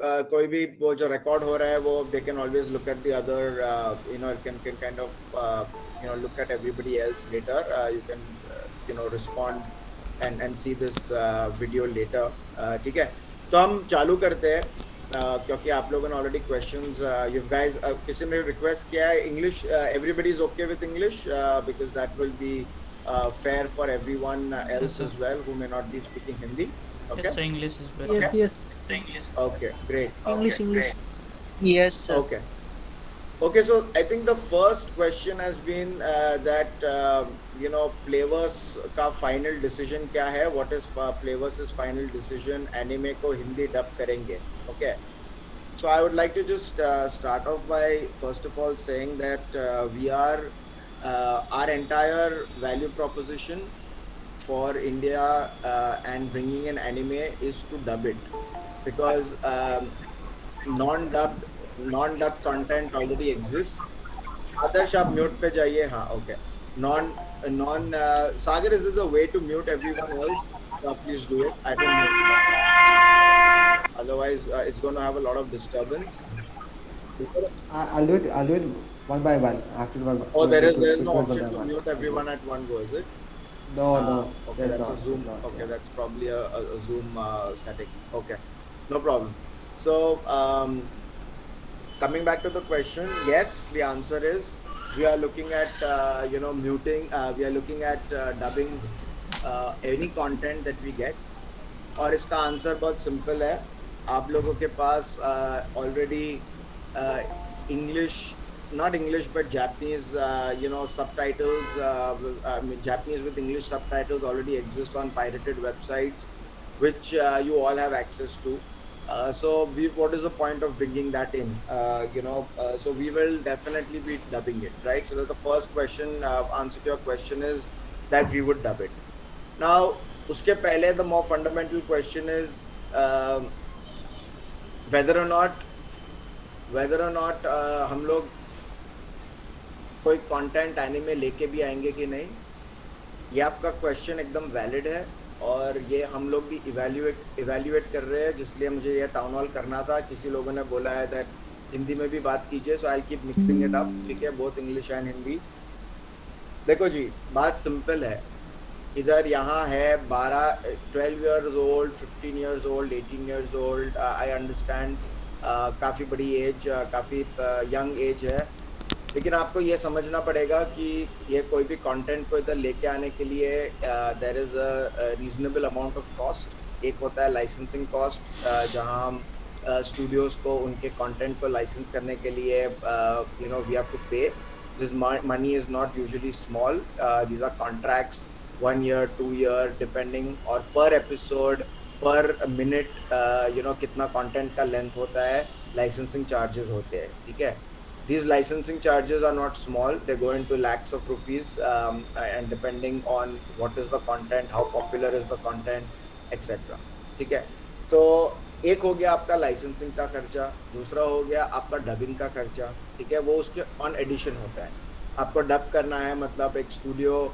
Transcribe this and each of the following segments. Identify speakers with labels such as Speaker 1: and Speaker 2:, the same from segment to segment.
Speaker 1: कोई भी वो जो रिकॉर्ड हो रहा है वो they can always look at the other can kind of look at everybody else later. You can respond and see this video later. ठीक है, तो हम चालू करते हैं. क्योंकि आप लोगों ने ऑलरेडी क्वेश्चंस यू गाइस किसी ने रिक्वेस्ट किया है English. Everybody is okay with English because that will be fair for everyone
Speaker 2: Yes,
Speaker 1: else
Speaker 2: sir.
Speaker 1: as well who may not be speaking Hindi.
Speaker 2: Yes,
Speaker 1: Okay.
Speaker 2: sir. English is better.
Speaker 3: Yes, yes.
Speaker 1: Okay, great.
Speaker 3: English.
Speaker 4: Yes, sir.
Speaker 1: Okay. Okay, so I think the first question has been that Playverse का final decision क्या है? What is Playverse's final decision? Anime को Hindi dub करेंगे. Okay. So I would like to just start off by first of all saying that we are our entire value proposition for India and bringing in anime is to dub it, because non-dubbed content already exists. आदर्श आप mute पे जाइए. हाँ, okay. Non Sagar, is this a way to mute everyone else? Please do it. I don't know. Otherwise, it's going to have a lot of disturbance.
Speaker 5: I'll do it one by one. After one.
Speaker 1: Oh, there is no option to mute everyone at one go, is it?
Speaker 5: No.
Speaker 1: Okay, that's a Zoom. Okay, that's probably a Zoom setting. Okay, no problem. So, coming back to the question, yes, the answer is we are looking at muting. We are looking at dubbing any content that we get. और इसका answer बहुत simple है. आप लोगों के पास already English, not English but Japanese subtitles, Japanese with English subtitles already exist on pirated websites, which you all have access to. So what is the point of bringing that in? So we will definitely be dubbing it, right? So that the first question, answer to your question is that we would dub it. Now, uske pehle the more fundamental question is whether or not हम लोग कोई content anime लेके भी आएंगे कि नहीं. ये आपका क्वेश्चन एकदम वैलिड है और ये हम लोग भी इवैल्यूएट कर रहे हैं, जिसलिए मुझे ये टाउन हॉल करना था. किसी लोगों ने बोला है दैट हिंदी में भी बात कीजिए, so I keep mixing it up. ठीक है, बोथ इंग्लिश एंड हिंदी. देखो जी, बात सिंपल है. इधर यहाँ है 12 years old, 15 years old, 18 years old. I understand काफ़ी बड़ी एज, काफ़ी यंग एज है, लेकिन आपको ये समझना पड़ेगा कि ये कोई भी कंटेंट को इधर लेके आने के लिए there is a reasonable amount of cost. एक होता है लाइसेंसिंग कॉस्ट, जहाँ हम स्टूडियोज़ को उनके कंटेंट को लाइसेंस करने के लिए we have to pay. This money is not usually small. These are contracts 1 year 2 year depending, और पर एपिसोड पर मिनट कितना कंटेंट का लेंथ होता है, लाइसेंसिंग चार्जेस होते हैं. ठीक है, these licensing charges are not small. They go into lakhs of rupees, and depending on what is the content, how popular is the content, etc. ठीक है, तो एक हो गया आपका लाइसेंसिंग का खर्चा, दूसरा हो गया आपका डबिंग का खर्चा. ठीक है, वो उसके ऑन एडिशन होता है. आपको डब करना है, मतलब एक स्टूडियो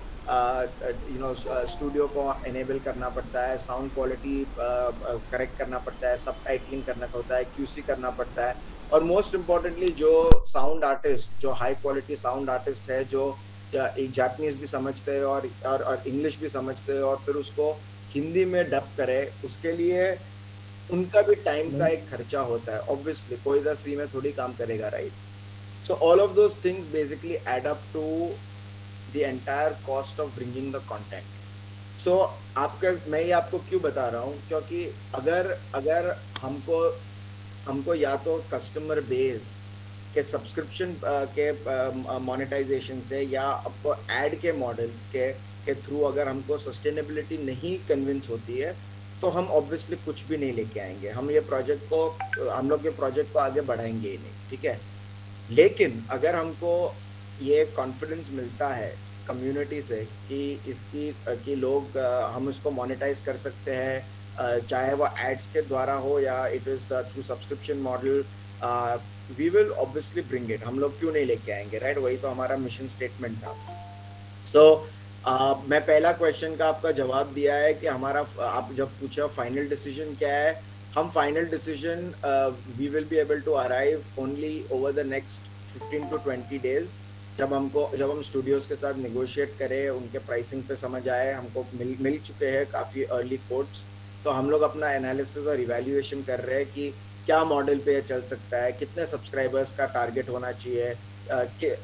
Speaker 1: स्टूडियो को एनेबल करना पड़ता है, साउंड क्वालिटी करेक्ट करना पड़ता है, सबटाइटलिंग करना होता है, क्यूसी करना पड़ता है, और मोस्ट इम्पॉर्टेंटली जो साउंड आर्टिस्ट, जो हाई क्वालिटी साउंड आर्टिस्ट है, जो एक जापानीज भी समझते हैं और इंग्लिश भी समझते हैं, और फिर उसको हिंदी में डब करे, उसके लिए उनका भी टाइम का एक खर्चा होता है. ऑब्वियसली कोई इधर फ्री में थोड़ी काम करेगा, right? So all of those things basically add up to the entire cost of bringing the content. So मैं ये आपको क्यों बता रहा हूँ, क्योंकि अगर हमको या तो कस्टमर बेस के सब्सक्रिप्शन के मोनेटाइजेशन से, या आपको ऐड के मॉडल के थ्रू अगर हमको सस्टेनेबिलिटी नहीं कन्विंस होती है, तो हम ऑब्वियसली कुछ भी नहीं लेके आएंगे. हम लोग ये प्रोजेक्ट को आगे बढ़ाएंगे ही नहीं. ठीक है, लेकिन अगर हमको ये कॉन्फिडेंस मिलता है कम्युनिटी से कि लोग हम इसको मोनेटाइज कर सकते हैं, चाहे वो एड्स के द्वारा हो या it is through subscription model, we will obviously bring it. हम लोग क्यों नहीं लेके आएंगे, राइट? वही तो हमारा मिशन स्टेटमेंट था. सो मैं पहला क्वेश्चन का आपका जवाब दिया है कि हमारा, आप जब पूछा फाइनल डिसीजन क्या है, हम final decision we will be able to arrive only over the next 15 to 20 days, जब हम स्टूडियोज के साथ नेगोशिएट करें, उनके प्राइसिंग पे समझ आए, हमको मिल चुके हैं काफ़ी अर्ली कोट्स, तो हम लोग अपना एनालिसिस और इवैल्यूएशन कर रहे हैं कि क्या मॉडल पे ये चल सकता है, कितने सब्सक्राइबर्स का टारगेट होना चाहिए,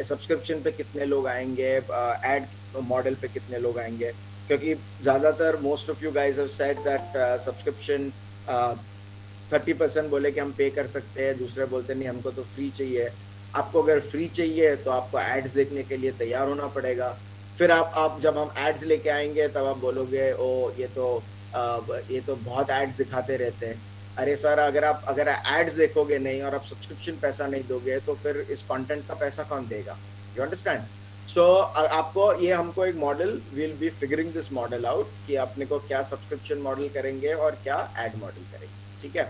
Speaker 1: सब्सक्रिप्शन पे कितने लोग आएंगे, एड मॉडल पे कितने लोग आएंगे, क्योंकि ज़्यादातर most of you guys have said that subscription 30% बोले कि हम पे कर सकते हैं, दूसरे बोलते नहीं हमको तो फ्री चाहिए। आपको अगर फ्री चाहिए तो आपको एड्स देखने के लिए तैयार होना पड़ेगा। फिर आप जब हम एड्स लेके आएंगे तब आप बोलोगे ओ ये तो बहुत एड्स दिखाते रहते हैं। अरे सर, अगर एड्स देखोगे नहीं और आप सब्सक्रिप्शन पैसा नहीं दोगे तो फिर इस कंटेंट का पैसा कौन देगा? You understand? सो आपको ये हमको एक model, will be figuring this model out कि अपने को क्या सब्सक्रिप्शन मॉडल करेंगे और क्या एड मॉडल करेंगे। ठीक है,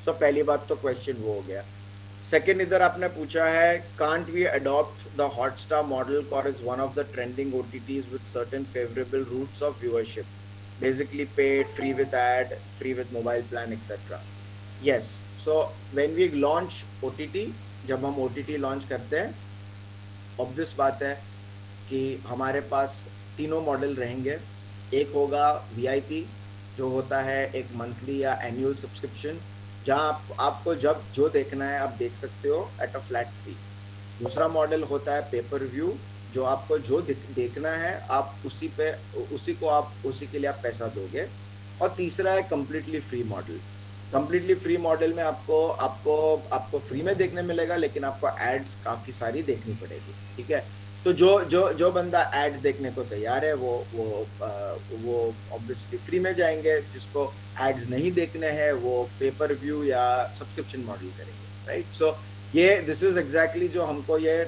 Speaker 1: सो पहली बात तो क्वेश्चन वो हो गया। सेकेंड, इधर आपने पूछा है can't we adopt the Hotstar model for is one of the trending OTTs with certain favourable routes of viewership, basically paid, free with ad, free with mobile plan etcetera. Yes, so when we launch OTT, जब हम OTT launch करते हैं, obvious बात है कि हमारे पास तीनों model रहेंगे। एक होगा VIP, जो होता है एक मंथली या एनुअल सब्सक्रिप्शन, जहाँ आपको जब जो देखना है आप देख सकते हो एट अ फ्लैट फी। दूसरा मॉडल होता है पेपर व्यू, जो आपको जो देखना है आप उसी के लिए आप पैसा दोगे। और तीसरा है completely free model. Completely free model में आपको फ्री में देखने मिलेगा, लेकिन आपको एड्स काफ़ी सारी देखनी पड़ेगी। ठीक है, तो जो बंदा एड्स देखने को तैयार है वो ऑब्वियसली फ्री में जाएंगे, जिसको एड्स नहीं देखने हैं वो पेपर व्यू या सब्सक्रिप्शन मॉडल करेंगे। Right, so this is exactly जो हमको ये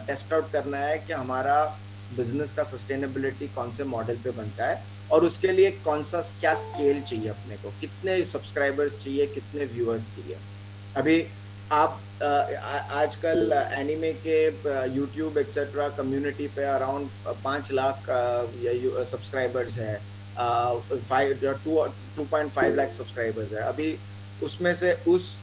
Speaker 1: टेस्ट आउट करना है कि हमारा बिजनेस का सस्टेनेबिलिटी कौन से मॉडल पे बनता है, और उसके लिए क्या स्केल चाहिए, अपने को कितने सब्सक्राइबर्स चाहिए, कितने व्यूअर्स चाहिए। अभी आप आजकल एनिमे के यूट्यूब एक्सेट्रा कम्युनिटी पे अराउंड 5 लाख सब्सक्राइबर्स है, 2.5 लाख सब्सक्राइबर्स है। अभी उसमें से उस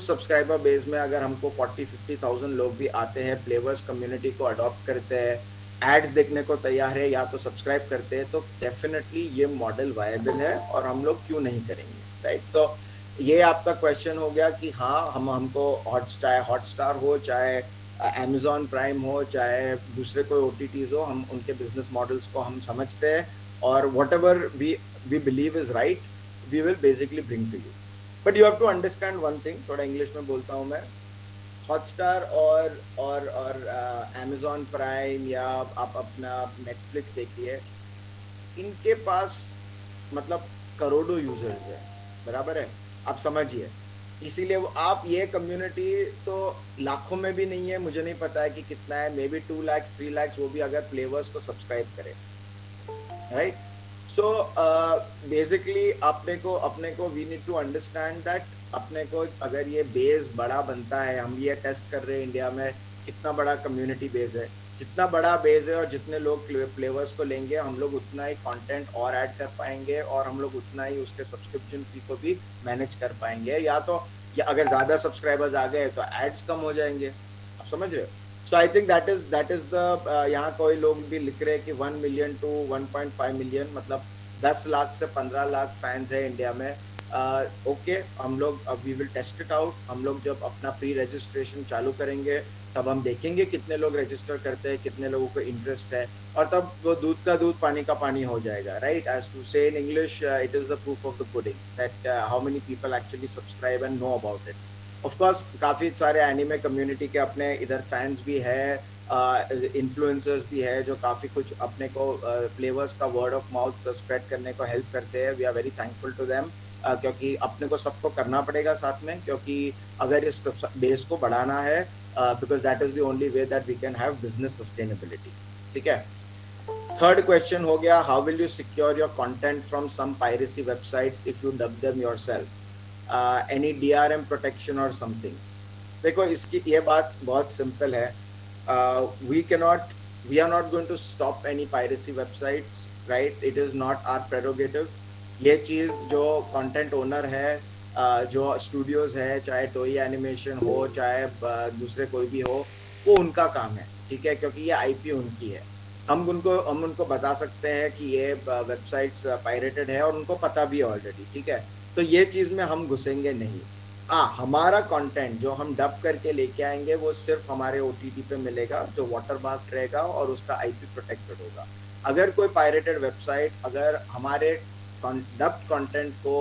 Speaker 1: सब्सक्राइबर बेस में अगर हमको 40-50,000 लोग भी आते हैं, प्लेवर्स कम्युनिटी को अडॉप्ट करते हैं, एड्स देखने को तैयार है या तो सब्सक्राइब करते हैं, तो डेफिनेटली ये मॉडल वायबल है और हम लोग क्यों नहीं करेंगे। राइट, तो ये आपका क्वेश्चन हो गया कि हाँ, हमको हॉटस्टार हो, चाहे अमेजॉन प्राइम हो, चाहे दूसरे कोई OTTs हो, हम उनके बिजनेस मॉडल्स को हम समझते हैं, और whatever we believe is right we will basically bring to you. But you have to understand one thing, थोड़ा इंग्लिश में बोलता हूँ मैं। हॉटस्टार और अमेजॉन प्राइम या आप अपना नेटफ्लिक्स देखिए, इनके पास मतलब करोड़ों यूजर्स है, बराबर है, आप समझिए। इसीलिए आप ये कम्युनिटी तो लाखों में भी नहीं है, मुझे नहीं पता है कि कितना है, मे बी 2 लाख 3 लाख, वो भी अगर प्लेवर्स को सब्सक्राइब करें। राइट, सो बेसिकली अपने को we need to understand that अपने को अगर ये बेस बड़ा बनता है, हम ये टेस्ट कर रहे हैं इंडिया में कितना बड़ा कम्युनिटी बेस है, जितना बड़ा बेस है और जितने लोग प्लेवर्स को लेंगे, हम लोग उतना ही कंटेंट और ऐड कर पाएंगे और हम लोग उतना ही उसके सब्सक्रिप्शन फी को भी मैनेज कर पाएंगे। या अगर ज़्यादा सब्सक्राइबर्स आ गए तो एड्स कम हो जाएंगे, आप समझ रहे हो। So I think that is the यहाँ कोई लोग भी लिख रहे हैं कि 1 मिलियन to 1.5 मिलियन, मतलब 10 लाख से 15 लाख फैंस है इंडिया में। ओके, हम लोग we will test it out. हम लोग जब अपना प्री रजिस्ट्रेशन चालू करेंगे तब हम देखेंगे कितने लोग रजिस्टर करते हैं, कितने लोगों को इंटरेस्ट है, और तब वो दूध का दूध पानी का पानी हो जाएगा। राइट, एज टू से in English, it is the proof of the pudding that how many people actually subscribe and know about it. Of course काफ़ी सारे एनिमे कम्युनिटी के अपने इधर फैंस भी है, इन्फ्लुएंसर्स भी है, जो काफ़ी कुछ अपने को फ्लेवर्स का वर्ड ऑफ माउथ स्प्रेड करने को हेल्प करते हैं। We are very thankful to them, क्योंकि अपने को सबको करना पड़ेगा साथ में, क्योंकि अगर इस बेस को बढ़ाना है, because that is the only way that we can have business sustainability. ठीक है, थर्ड क्वेश्चन हो गया, how will you secure your content from some piracy websites if you dub them yourself, any DRM protection और something. देखो, इसकी ये बात बहुत सिंपल है। We are not going to stop any piracy websites, right, it is not our prerogative. ये चीज़ जो कंटेंट ओनर है जो स्टूडियोज है, चाहे टोई एनिमेशन हो, चाहे दूसरे कोई भी हो, वो उनका काम है, ठीक है, क्योंकि ये आईपी उनकी है। हम उनको बता सकते हैं कि ये वेबसाइट्स पायरेटेड है और उनको पता भी है ऑलरेडी, ठीक है, तो ये चीज में हम घुसेंगे नहीं। हाँ, हमारा कंटेंट जो हम डब करके लेके आएंगे वो सिर्फ हमारे ओटीटी पे मिलेगा, जो वाटरमार्क रहेगा और उसका आईपी प्रोटेक्टेड होगा। अगर कोई पायरेटेड वेबसाइट अगर हमारे डब कंटेंट को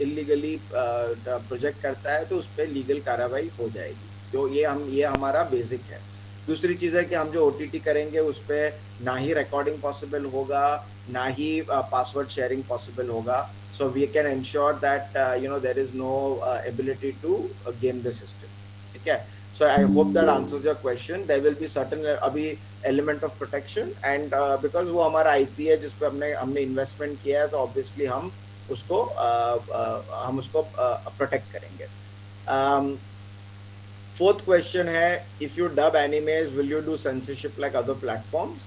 Speaker 1: इलीगली प्रोजेक्ट करता है तो उस पर लीगल कार्रवाई हो जाएगी। तो ये हमारा बेसिक है। दूसरी चीज़ है कि हम जो ओटीटी करेंगे उस पर ना ही रिकॉर्डिंग पॉसिबल होगा, ना ही पासवर्ड शेयरिंग पॉसिबल होगा। So we can ensure that there is no ability to game the system. ठीक है? So I hope that answers your question. There will be certain अभी element of protection and because वो हमारा IP है जिस पे हमने investment किया है, तो obviously हम उसको protect करेंगे. Fourth question है, if you dub animes, will you do censorship like other platforms?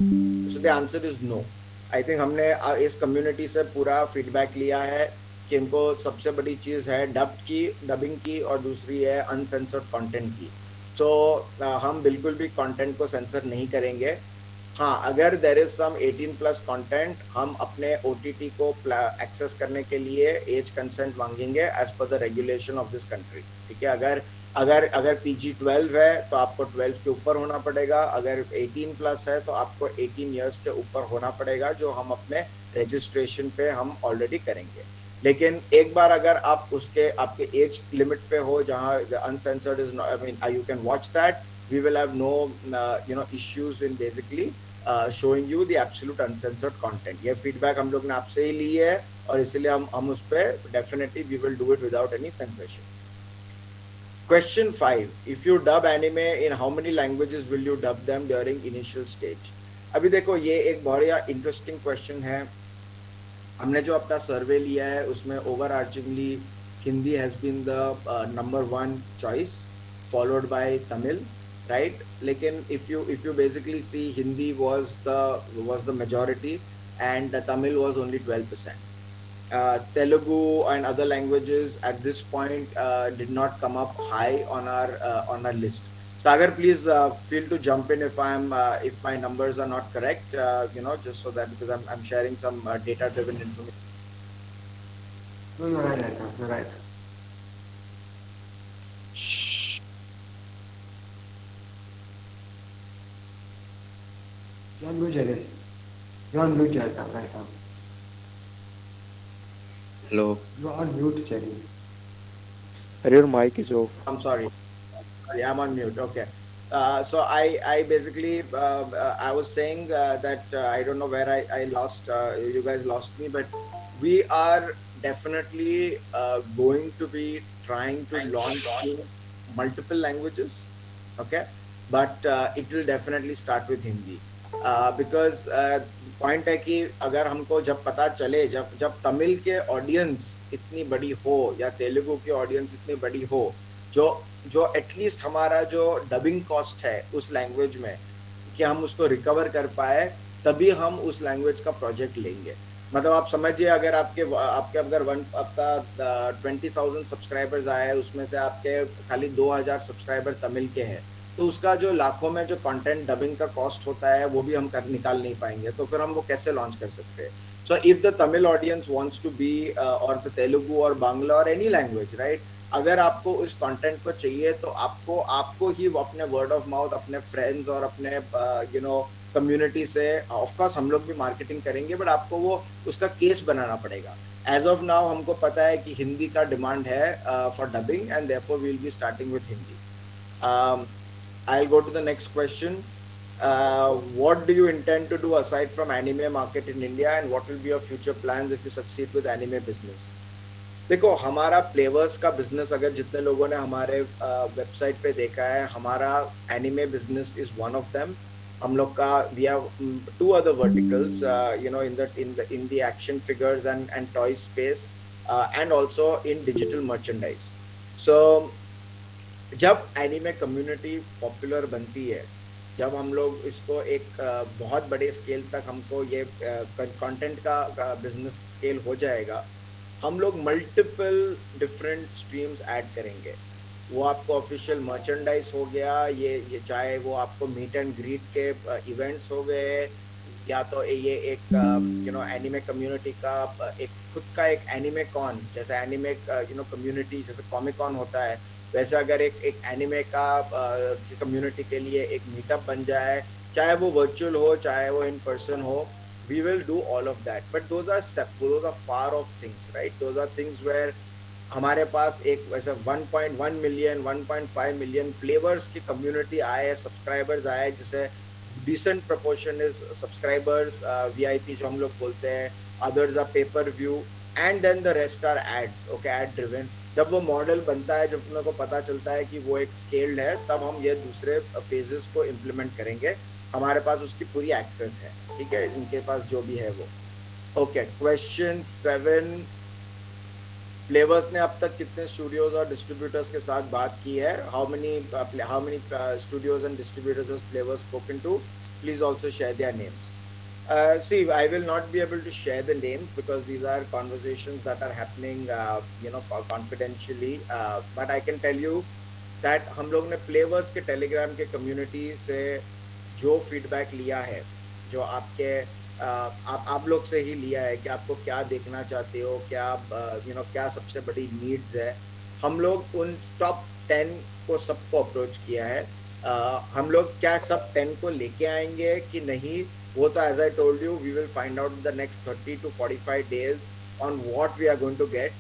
Speaker 1: So the answer is no. I think हमने इस कम्युनिटी से पूरा फीडबैक लिया है कि इनको सबसे बड़ी चीज़ है डबिंग की और दूसरी है अनसेंसर्ड कंटेंट की। तो हम बिल्कुल भी कंटेंट को सेंसर नहीं करेंगे। हाँ, अगर देर इज सम 18+ कंटेंट, हम अपने ओटीटी को एक्सेस करने के लिए एज कंसेंट मांगेंगे as per the regulation of this country, ठीक है। अगर PG-12 है तो आपको 12 के ऊपर होना पड़ेगा, अगर 18+ है तो आपको 18 ईयर्स के ऊपर होना पड़ेगा, जो हम अपने रजिस्ट्रेशन पे हम ऑलरेडी करेंगे। लेकिन एक बार अगर आप आपके एज लिमिट पे हो जहाँ uncensored is, I mean you can watch that, we will have no issues in basically showing you the absolute uncensored content. ये फीडबैक हम लोग ने आपसे ही ली है और इसलिए हम उस पर definitely we will do it without any censorship. Question 5. If you dub anime, in how many languages will you dub them during initial stage? अभी देखो, ये एक बहुत इंटरेस्टिंग क्वेश्चन है। हमने जो अपना सर्वे लिया है उसमें overarchingly Hindi has been the number 1 choice, followed by Tamil, right. लेकिन if you basically see, Hindi was the majority and Tamil was only 12%. Telugu and other languages at this point did not come up high on our list. Sagar, please feel to jump in if my numbers are not correct, just so that, because I'm sharing some data driven information.
Speaker 5: No, you're right. You're right. You're on mute, Jerry. You're on mute right now.
Speaker 2: Hello.
Speaker 5: You're on mute, Jerry.
Speaker 2: Your mic is off.
Speaker 1: I'm sorry. Yeah, I'm on mute. Okay. So I basically I was saying that I don't know where I lost, you guys lost me, but we are definitely going to be trying to launch in multiple languages, okay, but it will definitely start with Hindi, because point है कि अगर हमको जब पता चले, जब तमिल के audience इतनी बड़ी हो या तेलुगु की ऑडियंस इतनी बड़ी हो, जो एटलीस्ट हमारा जो डबिंग कॉस्ट है उस लैंग्वेज में कि हम उसको रिकवर कर पाए, तभी हम उस लैंग्वेज का प्रोजेक्ट लेंगे। मतलब आप समझिए, अगर आपके अगर 20,000 सब्सक्राइबर्स आए, उसमें से आपके खाली 2,000 सब्सक्राइबर तमिल के हैं, तो उसका जो लाखों में जो कंटेंट डबिंग का कॉस्ट होता है वो भी हम निकाल नहीं पाएंगे, तो फिर हम वो कैसे लॉन्च कर सकते हैं। So if the Tamil audience wants to be, और द तेलुगु और बांग्ला और एनी लैंग्वेज, राइट, अगर आपको उस कंटेंट को चाहिए तो आपको ही अपने वर्ड ऑफ माउथ, अपने फ्रेंड्स और अपने कम्युनिटी से, ऑफ कोर्स हम लोग भी मार्केटिंग करेंगे, बट आपको वो उसका केस बनाना पड़ेगा। एज ऑफ नाउ हमको पता है कि हिंदी का डिमांड है for dubbing, and therefore we will be starting with Hindi. I'll go to the next question. What do you intend to do aside from anime market in India, and what will be your future plans if you succeed with anime business? देखो, हमारा प्लेवर्स का business, अगर जितने लोगों ने हमारे website पे देखा है, हमारा anime business is one of them. हम लोग का we have 2 other verticals, in the action figures and toy space, and also in digital merchandise. So जब एनिमे कम्युनिटी पॉपुलर बनती है, जब हम लोग इसको एक बहुत बड़े स्केल तक, हमको ये कंटेंट का बिजनेस स्केल हो जाएगा, हम लोग मल्टीपल डिफरेंट स्ट्रीम्स ऐड करेंगे। वो आपको ऑफिशियल मर्चेंडाइज हो गया, ये चाहे वो आपको मीट एंड ग्रीट के इवेंट्स हो गए, या तो ये एक एनिमे कम्युनिटी का एक खुद का एक एनिमे कॉन, जैसे एनिमे कम्युनिटी जैसे कॉमिक कॉन होता है, वैसे अगर एक एनिमे का कम्युनिटी के लिए एक मीटअप बन जाए, चाहे वो वर्चुअल हो चाहे वो इन पर्सन हो, we will do all of that, but those are far off things, right? Those are things where हमारे पास एक वैसे 1.1 मिलियन 1.5 मिलियन फ्लेवर्स की कम्युनिटी आए, सब्सक्राइबर्स आए, जिसे decent proportion is subscribers, VIP जो हम लोग बोलते हैं, others are pay per view, and then the rest are ads, okay, ad driven. जब वो मॉडल बनता है, जब अपने को पता चलता है कि वो एक स्केल्ड है, तब हम ये दूसरे फेजेस को इम्प्लीमेंट करेंगे। हमारे पास उसकी पूरी एक्सेस है, ठीक है, इनके पास जो भी है वो। ओके, क्वेश्चन 7, फ्लेवर्स ने अब तक कितने स्टूडियोज और डिस्ट्रीब्यूटर्स के साथ बात की है? How many studios and distributors has Flavours spoken to? Please also share their names. See, I will not be able to share the names because these are conversations that are happening, confidentially. But I can tell you that हम लोग ने flavours के Telegram के community से जो feedback लिया है, जो आपके आप लोग से ही लिया है कि आपको क्या देखना चाहते हो, क्या क्या सबसे बड़ी नीड्स है, हम लोग उन टॉप 10 को सबको अप्रोच किया है। हम लोग क्या सब 10 को लेके आएंगे कि नहीं, वो तो as I told you, we will find out the next 30 to 45 days on what we are going to get,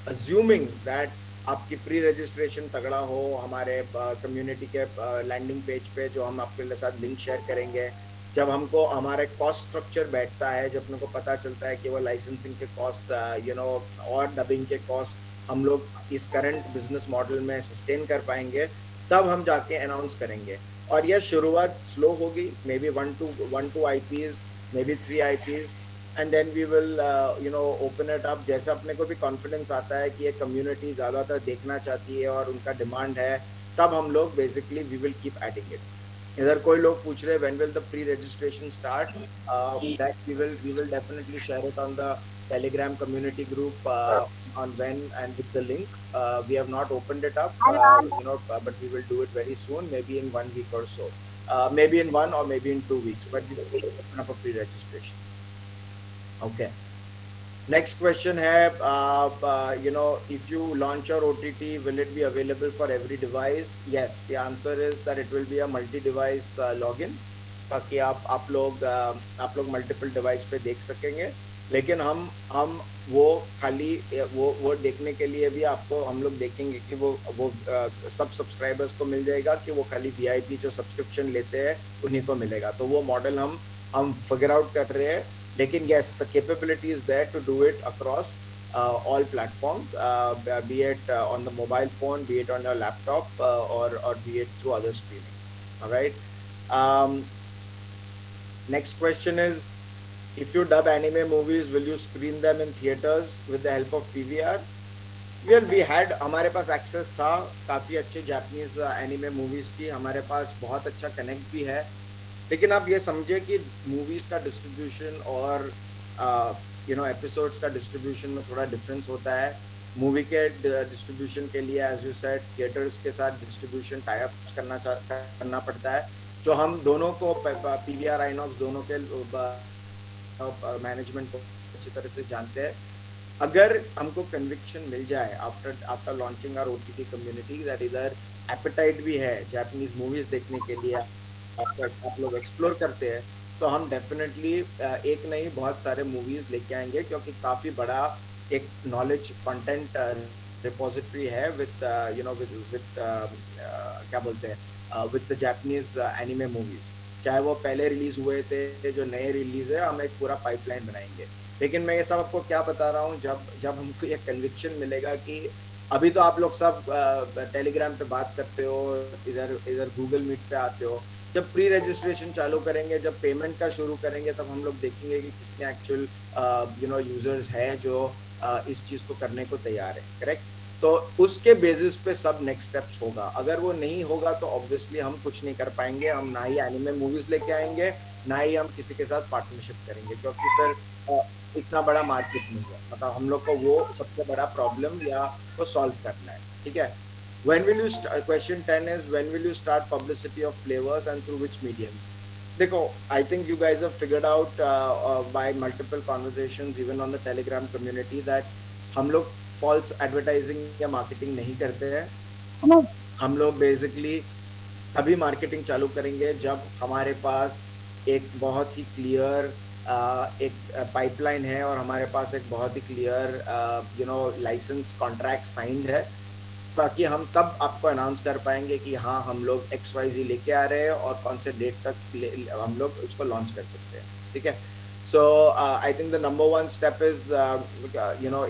Speaker 1: assuming that आपकी प्री रजिस्ट्रेशन तगड़ा हो। हमारे कम्युनिटी के लैंडिंग पेज पे जो हम आपके साथ लिंक शेयर करेंगे, जब हमको हमारे कॉस्ट स्ट्रक्चर बैठता है, जब अपने को पता चलता है कि वो लाइसेंसिंग के कॉस्ट और डबिंग के कॉस्ट हम लोग इस करंट बिजनेस मॉडल में सस्टेन कर पाएंगे, तब हम जाके अनाउंस करेंगे। और यह शुरुआत स्लो होगी, may be 1 to 2 IPs, may be 3 IPs, and then we will open it up. जैसे अपने को भी कॉन्फिडेंस आता है कि ये कम्युनिटी ज़्यादातर देखना चाहती है और उनका डिमांड है, तब हम लोग basically we will keep adding it. इधर कोई लोग पूछ रहे when will the pre-registration start? That we will definitely share it on the Telegram community group on when and with the link. We have not opened it up, but we will do it very soon, maybe in 1 week or so, maybe in 1 or maybe in 2 weeks. But we will open up a pre-registration. Okay. Next question है, if you launch your OTT, will it be available for every device? Yes, the answer is that it will be a multi-device login, ताकि आप लोग multiple device पे देख सकेंगे। लेकिन हम वो खाली वो देखने के लिए भी आपको हम लोग देखेंगे कि वो सब सब्सक्राइबर्स को मिल जाएगा कि वो खाली VIP जो सब्सक्रिप्शन लेते हैं उन्हीं को मिलेगा। तो वो मॉडल हम फिगर आउट कर रहे हैं। लेकिन yes, the capability is there to do it across all platforms, be it on the mobile phone, be it on your laptop, or be it through other streaming. All right. Next question is, if you dub anime movies, will you screen them in theaters with the help of PVR? Well, we had, हमारे पास access था काफ़ी अच्छे Japanese anime movies की, हमारे पास बहुत अच्छा connect भी है। लेकिन आप ये समझे कि मूवीज़ का डिस्ट्रीब्यूशन और एपिसोड्स का डिस्ट्रीब्यूशन में थोड़ा डिफरेंस होता है। मूवी के डिस्ट्रीब्यूशन के लिए, एज यू सेड, थिएटर्स के साथ डिस्ट्रीब्यूशन टाई अप करना पड़ता है, जो हम दोनों को PVR आइनॉक्स दोनों के मैनेजमेंट को अच्छी तरह से जानते हैं। अगर हमको कन्विक्शन मिल जाए after launching our OTT community that इधर एपेटाइट भी है जापानीज मूवीज़ देखने के लिए, आप लोग एक्सप्लोर करते हैं, तो हम डेफिनेटली एक नहीं बहुत सारे मूवीज़ लेके आएंगे, क्योंकि काफ़ी बड़ा एक नॉलेज कंटेंट रिपोजिटरी है विद क्या बोलते हैं, with the Japanese anime movies. चाहे वो पहले रिलीज़ हुए थे, जो नए रिलीज़ है, हम एक पूरा पाइपलाइन बनाएंगे। लेकिन मैं ये सब आपको क्या बता रहा हूँ, जब हमको ये कन्विक्शन मिलेगा कि अभी तो आप लोग सब टेलीग्राम पे बात करते हो, इधर गूगल मीट पे आते हो, जब प्री रजिस्ट्रेशन चालू करेंगे, जब पेमेंट का शुरू करेंगे, तब हम लोग देखेंगे कि कितने एक्चुअल यूजर्स हैं जो इस चीज़ को करने को तैयार है, करेक्ट? तो उसके बेसिस पे सब नेक्स्ट स्टेप्स होगा। अगर वो नहीं होगा तो ऑब्वियसली हम कुछ नहीं कर पाएंगे, हम ना ही एनिमे मूवीज़ लेके आएंगे, ना ही हम किसी के साथ पार्टनरशिप करेंगे, क्योंकि फिर इतना बड़ा मार्केट नहीं है, मतलब हम लोग को वो सबसे बड़ा प्रॉब्लम या वो सॉल्व करना है, ठीक है। When will you start, question 10 is when will you start publicity of flavors and through which mediums? देखो, I think you guys have figured out by multiple conversations even on the Telegram community that हम लोग false advertising या marketing नहीं करते हैं। हम लोग basically तभी मार्केटिंग चालू करेंगे जब हमारे पास एक बहुत ही क्लियर एक पाइपलाइन है और हमारे पास एक बहुत ही क्लियर लाइसेंस कॉन्ट्रैक्ट साइंड है, ताकि हम तब आपको अनाउंस कर पाएंगे कि हाँ हम लोग XYZ लेके आ रहे हैं और कौन से डेट तक हम लोग उसको लॉन्च कर सकते हैं, ठीक है। So I think the number one step is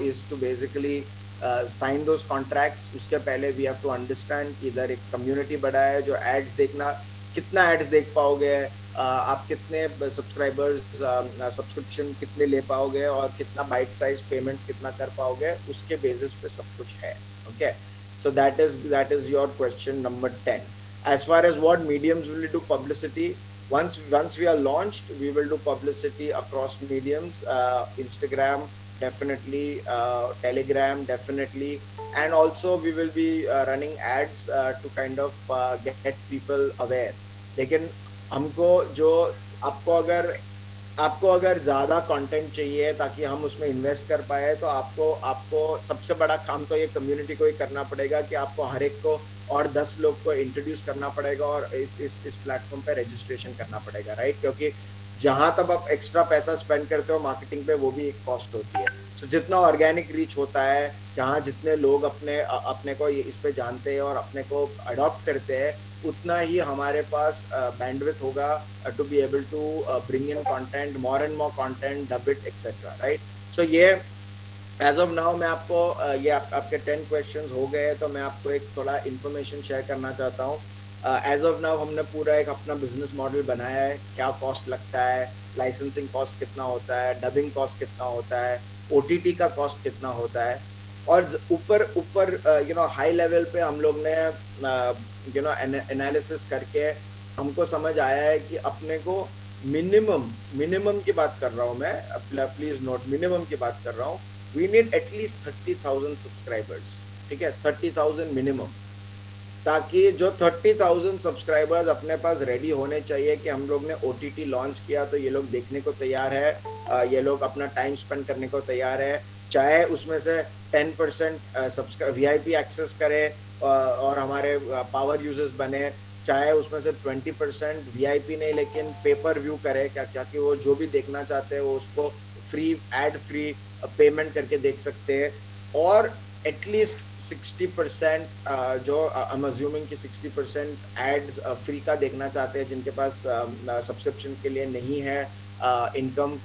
Speaker 1: is to basically sign those contracts. उसके पहले वी हैव टू अंडरस्टैंड कि इधर एक कम्युनिटी बड़ा है जो एड्स देखना, कितना एड्स देख पाओगे, आप कितने सब्सक्राइबर्स सब्सक्रिप्शन कितने ले पाओगे और कितना बाइट साइज पेमेंट्स कितना कर पाओगे, उसके बेसिस पे सब कुछ है, okay. So that is your question number 10. As far as what mediums will you do publicity, once we are launched, we will do publicity across mediums, Instagram definitely, Telegram definitely, and also we will be running ads to kind of get people aware. लेकिन हमको जो आपको अगर ज़्यादा content चाहिए ताकि हम उसमें इन्वेस्ट कर पाए, तो आपको सबसे बड़ा काम तो ये कम्युनिटी को ही करना पड़ेगा कि आपको हर एक को और 10 लोग को इंट्रोड्यूस करना पड़ेगा और इस प्लेटफॉर्म पे रजिस्ट्रेशन करना पड़ेगा, राइट। क्योंकि जहाँ तब आप एक्स्ट्रा पैसा स्पेंड करते हो मार्केटिंग पे, वो भी एक कॉस्ट होती है। तो जितना ऑर्गेनिक रीच होता है, जहाँ जितने लोग अपने को इस पे जानते हैं और अपने को अडॉप्ट करते हैं, उतना ही हमारे पास बैंडविड्थ होगा to be able to bring in content, more and more content, dub it etcetera, right. So ये एज ऑफ नाउ मैं आपको ये आपके 10 क्वेश्चंस हो गए, तो मैं आपको एक थोड़ा इन्फॉर्मेशन शेयर करना चाहता हूँ। एज ऑफ नाउ हमने पूरा एक अपना बिजनेस मॉडल बनाया है, क्या कॉस्ट लगता है, लाइसेंसिंग कॉस्ट कितना होता है, डबिंग कॉस्ट कितना होता है, OTT का कॉस्ट कितना होता है, और ऊपर हाई लेवल पे हम लोग ने एनालिसिस करके हमको समझ आया है कि अपने को मिनिमम की बात कर रहा हूँ मैं, प्लीज नोट, मिनिमम की बात कर रहा हूँ, वी नीड एटलीस्ट 30,000 सब्सक्राइबर्स, ठीक है, 30,000 मिनिमम, ताकि जो 30,000 सब्सक्राइबर्स अपने पास रेडी होने चाहिए कि हम लोग ने OTT लॉन्च किया तो ये लोग देखने को तैयार है, ये लोग अपना टाइम स्पेंड करने को तैयार है, चाहे उसमें से 10% VIP एक्सेस करें और हमारे पावर यूजर्स बने, चाहे उसमें से 20% VIP नहीं लेकिन पेपर व्यू करे, क्या कि वो जो भी देखना चाहते हैं वो उसको फ्री, एड फ्री पेमेंट करके देख सकते हैं, और एटलीस्ट 60% जो आई एम अज्यूमिंग कि 60% एड्स फ्री का देखना चाहते हैं, जिनके पास सब्सक्रिप्शन के लिए नहीं है इनकम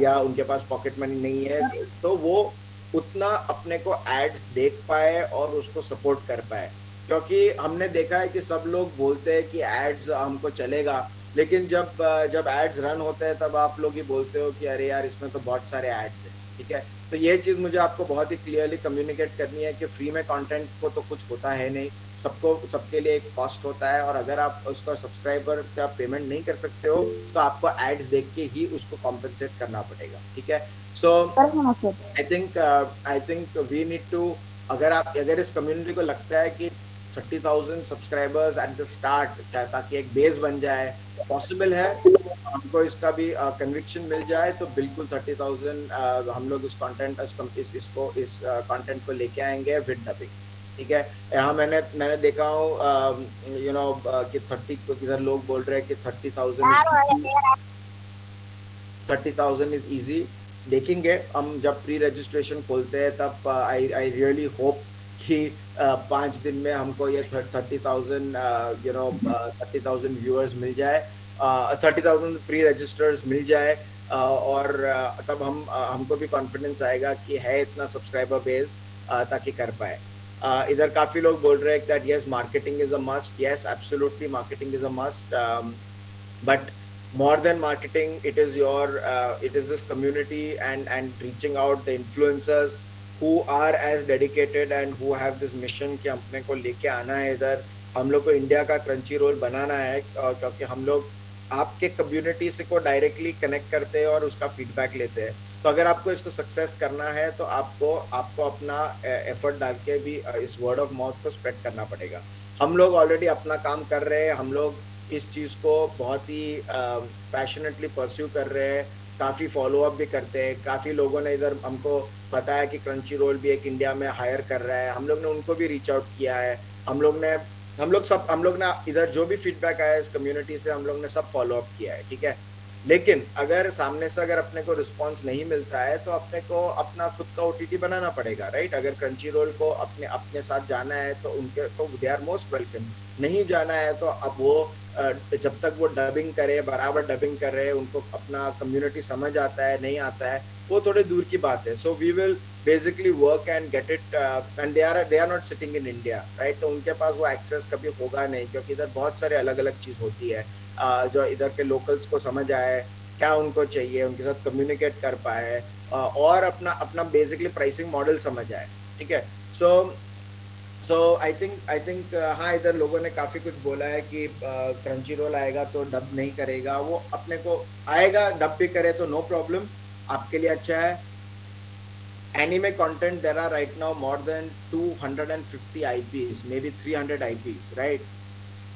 Speaker 1: या उनके पास पॉकेट मनी नहीं है, तो वो उतना अपने को एड्स देख पाए और उसको सपोर्ट कर पाए। क्योंकि हमने देखा है कि सब लोग बोलते हैं कि एड्स हमको चलेगा, लेकिन जब एड्स रन होते हैं तब आप लोग ही बोलते हो कि अरे यार इसमें तो बहुत सारे एड्स हैं, ठीक है। तो ये चीज़ मुझे आपको बहुत ही क्लियरली कम्युनिकेट करनी है कि फ्री में कंटेंट को तो कुछ होता है नहीं, सबके लिए एक कॉस्ट होता है, और अगर आप उसका सब्सक्राइबर का पेमेंट नहीं कर सकते हो तो आपको एड्स देख के ही उसको कॉम्पेंसेट करना पड़ेगा, ठीक है। So I think we need to, अगर इस कम्युनिटी को लगता है कि 30,000 सब्सक्राइबर्स एट द स्टार्ट, ताकि एक बेस बन जाए, पॉसिबल है, हमको इसका भी कन्विक्शन मिल जाए, तो बिल्कुल 30,000 हम लोग इस कंटेंट को लेके आएंगे विद डबिंग, ठीक है। यहाँ मैंने देखा हूँ कि 30, इधर लोग बोल रहे हैं कि 30,000 इज इजी। देखेंगे हम जब प्री रजिस्ट्रेशन खोलते हैं, तब आई रियली होप कि 5 दिन में हमको ये 30,000 30,000 व्यूअर्स मिल जाए, 30,000 प्री रजिस्टर्स मिल जाए, और तब हमको भी कॉन्फिडेंस आएगा कि है इतना सब्सक्राइबर बेस ताकि कर पाए। इधर काफ़ी लोग बोल रहे हैं that yes marketing is a must, yes absolutely marketing is a must, but more than marketing, it is this community and reaching out the influencers who are as dedicated and who have this mission कि अपने को लेके आना है इधर, हम लोग को इंडिया का क्रंची रोल बनाना है, क्योंकि हम लोग आपके कम्युनिटी से को डायरेक्टली कनेक्ट करते हैं और उसका फीडबैक लेते हैं। तो अगर आपको इसको सक्सेस करना है तो आपको आपको अपना एफर्ट डाल के भी इस वर्ड ऑफ माउथ को स्प्रेड करना पड़ेगा। हम लोग ऑलरेडी अपना काम कर रहे हैं, हम लोग इस चीज़ को बहुत ही पैशनेटली परस्यू कर रहे हैं, काफ़ी फॉलो अप भी करते हैं। काफ़ी लोगों ने इधर हमको बताया कि क्रंची रोल भी एक इंडिया में हायर कर रहा है, हम लोग ने उनको भी रीच आउट किया है। हम लोग ना इधर जो भी फीडबैक आया है इस कम्युनिटी से हम लोग ने सब फॉलो अप किया है, ठीक है। लेकिन अगर सामने से अगर अपने को रिस्पॉन्स नहीं मिलता है तो अपने को अपना खुद का ओटीटी बनाना पड़ेगा, राइट। अगर क्रंची रोल को अपने अपने साथ जाना है तो उनके तो दे आर मोस्ट वेलकम। नहीं जाना है तो अब वो जब तक वो डबिंग करे, बराबर डबिंग कर रहे हैं, उनको अपना कम्युनिटी समझ आता है नहीं आता है, वो थोड़े दूर की बात है। So we will basically work and get it, and they are not sitting in India, right. तो उनके पास वो एक्सेस कभी होगा नहीं, क्योंकि इधर बहुत सारे अलग अलग चीज होती है जो इधर के लोकल्स को समझ आए, क्या उनको चाहिए, उनके साथ कम्युनिकेट कर पाए, और अपना अपना बेसिकली प्राइसिंग मॉडल समझ आए, ठीक है। सो आई थिंक हाँ, इधर लोगों ने काफी कुछ बोला है कि क्रंची रोल आएगा तो डब नहीं करेगा, वो अपने को आएगा, डब भी करे तो नो प्रॉब्लम, आपके लिए अच्छा है। anime content, there are right now more than 250 IPs, maybe 300 IPs, right?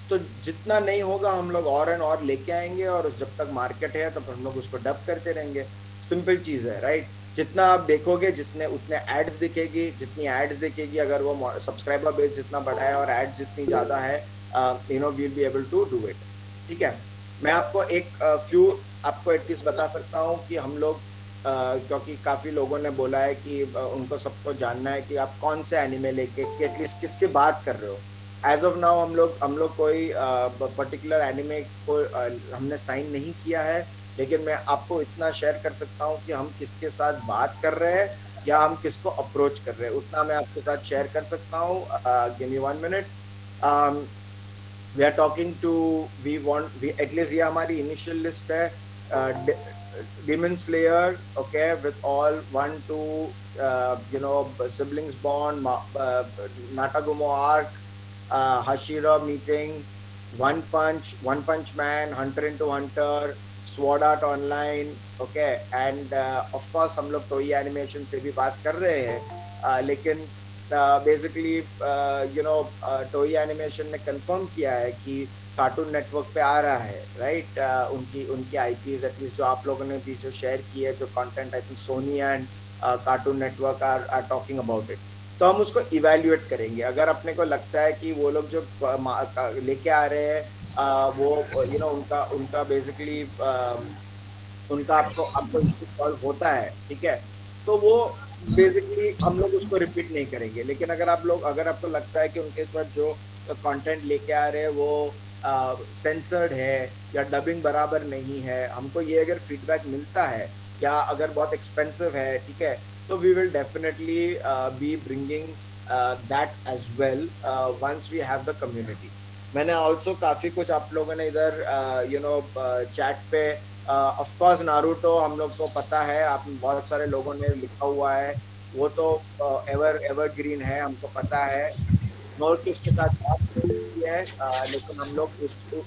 Speaker 1: तो जितना नहीं होगा हम लोग और एंड और लेके आएंगे, और जब तक मार्केट है तब हम लोग उसको डब करते रहेंगे। सिंपल चीज है, राइट। जितना आप देखोगे जितने उतने एड्स दिखेगी, जितनी एड्स दिखेगी, अगर वो सब्सक्राइबर बेस जितना बड़ा है और एड्स जितनी ज्यादा है, we'll be able to do it, ठीक है। मैं आपको एक फ्यू आपको एटलीस्ट बता सकता हूँ कि हम लोग क्योंकि काफी लोगों ने बोला है कि उनको सबको जानना है कि आप कौन से एनिमे लेके एटलीस्ट किसकी बात कर रहे हो। एज ऑफ नाउ हम लोग कोई पर्टिकुलर एनिमे को हमने साइन नहीं किया है, लेकिन मैं आपको इतना शेयर कर सकता हूँ कि हम किसके साथ बात कर रहे हैं या हम किसको अप्रोच कर रहे हैं, उतना मैं आपके साथ शेयर कर सकता हूँ। Give me 1 minute. We are talking to, we at least ये हमारी इनिशियल लिस्ट है। Demon Slayer, okay, with all 1, 2, siblings born, Natagumo arc, Hashira meeting, One Punch Man, Hunter into Hunter, Sword Art Online, okay, and of course हम लोग टोई animation से भी बात कर रहे हैं, लेकिन बेसिकली टोई एनिमेशन ने कंफर्म किया है कि कार्टून नेटवर्क पे आ रहा है, राइट। उनकी आईपीज एटलीस्ट जो आप लोगों ने भी जो शेयर की है, जो content, I think Sony and Cartoon Network are talking about it. तो हम उसको इवेल्युएट करेंगे। अगर अपने को लगता है कि वो लोग जो लेके आ रहे हैं वो उनका उनका बेसिकली उनका आपको सॉल्व होता है, ठीक है, तो वो बेसिकली हम लोग उसको रिपीट नहीं करेंगे। लेकिन अगर आपको लगता है कि उनके साथ जो कंटेंट लेके आ रहे हैं वो सेंसर्ड है या डबिंग बराबर नहीं है, हमको ये अगर फीडबैक मिलता है, या अगर बहुत एक्सपेंसिव है, ठीक है, तो we will definitely be bringing that as well once we have the community. मैंने ऑल्सो काफ़ी कुछ आप लोगों ने इधर चैट पे ऑफ कोर्स नारुतो हम लोग को पता है, आप बहुत सारे लोगों ने लिखा हुआ है, वो तो एवरग्रीन है, हमको पता है। नॉर्थ के साथ बात की है, लेकिन हम लोग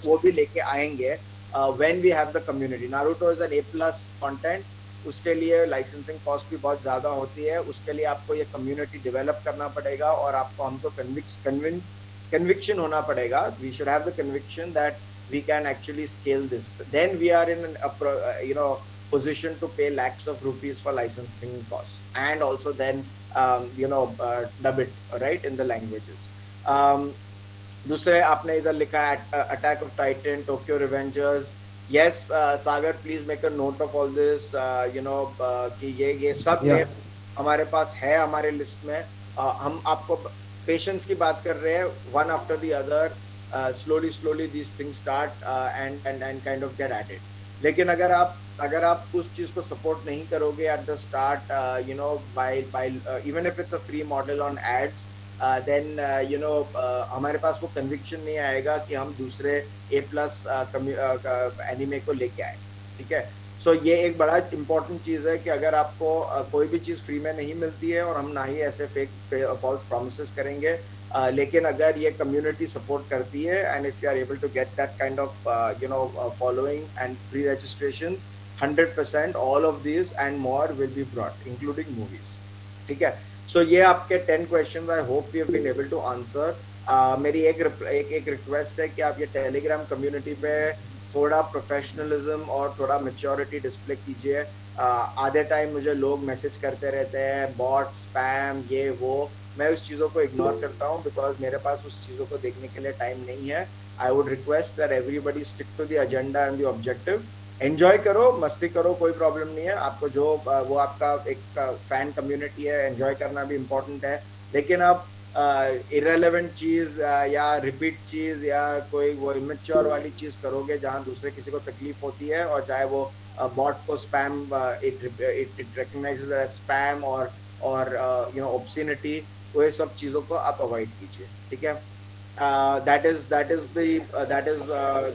Speaker 1: वो भी लेके आएंगे when we have the community. Naruto is an A+ content, उसके लिए लाइसेंसिंग कॉस्ट भी बहुत ज़्यादा होती है, उसके लिए आपको ये कम्युनिटी डेवलप करना पड़ेगा और हमको कन्विक्शन होना पड़ेगा। We should have the conviction that we can actually scale this. Then we are in a position to pay lakhs of rupees for licensing costs, and also then dub it right in the languages. दूसरे आपने इधर लिखा है attack of Titan, Tokyo Revengers. Yes Sagar, please make a note of all this, कि ये सब हमारे पास है, हमारे लिस्ट में। हम आपको पेशेंस की बात कर रहे हैं, one after the other, slowly these things start and kind of get added. लेकिन अगर आप उस चीज को सपोर्ट नहीं करोगे at the start, by even if it's a free model on ads, then हमारे पास वो कन्विक्शन नहीं आएगा कि हम दूसरे A+ एनिमे को लेके आए, ठीक है। सो ये एक बड़ा इंपॉर्टेंट चीज़ है कि अगर आपको कोई भी चीज़ फ्री में नहीं मिलती है, और हम ना ही ऐसे फेक फॉल्स प्रॉमिसेस करेंगे, लेकिन अगर ये कम्युनिटी सपोर्ट करती है and if you are able to get that kind of following and pre registration, 100% all of this and more will be brought including movies. ठीक है, सो ये आपके 10 question. I hope you have been able to answer. मेरी एक request है कि आप ये टेलीग्राम कम्युनिटी पे थोड़ा प्रोफेशनलिज्म और थोड़ा मेच्योरिटी डिस्प्ले कीजिए. आधे टाइम मुझे लोग मैसेज करते रहते हैं बॉट स्पैम ये वो, मैं उस चीज़ों को इग्नोर करता हूँ बिकॉज मेरे पास उस चीज़ों को देखने के लिए टाइम नहीं है. I would request that everybody stick to the agenda and the objective. Enjoy करो, मस्ती करो, कोई प्रॉब्लम नहीं है. आपको जो वो आपका एक फैन कम्युनिटी है, एंजॉय करना भी इम्पोर्टेंट है. लेकिन आप इरेलेवेंट चीज़ या रिपीट चीज़ या कोई वो इमेच्योर वाली चीज़ करोगे जहाँ दूसरे किसी को तकलीफ होती है, और चाहे वो बॉट को spam, it recognises as spam और यू नो ऑब्सिनिटी, वो ये सब चीज़ों को आप अवॉइड कीजिए. ठीक है, that is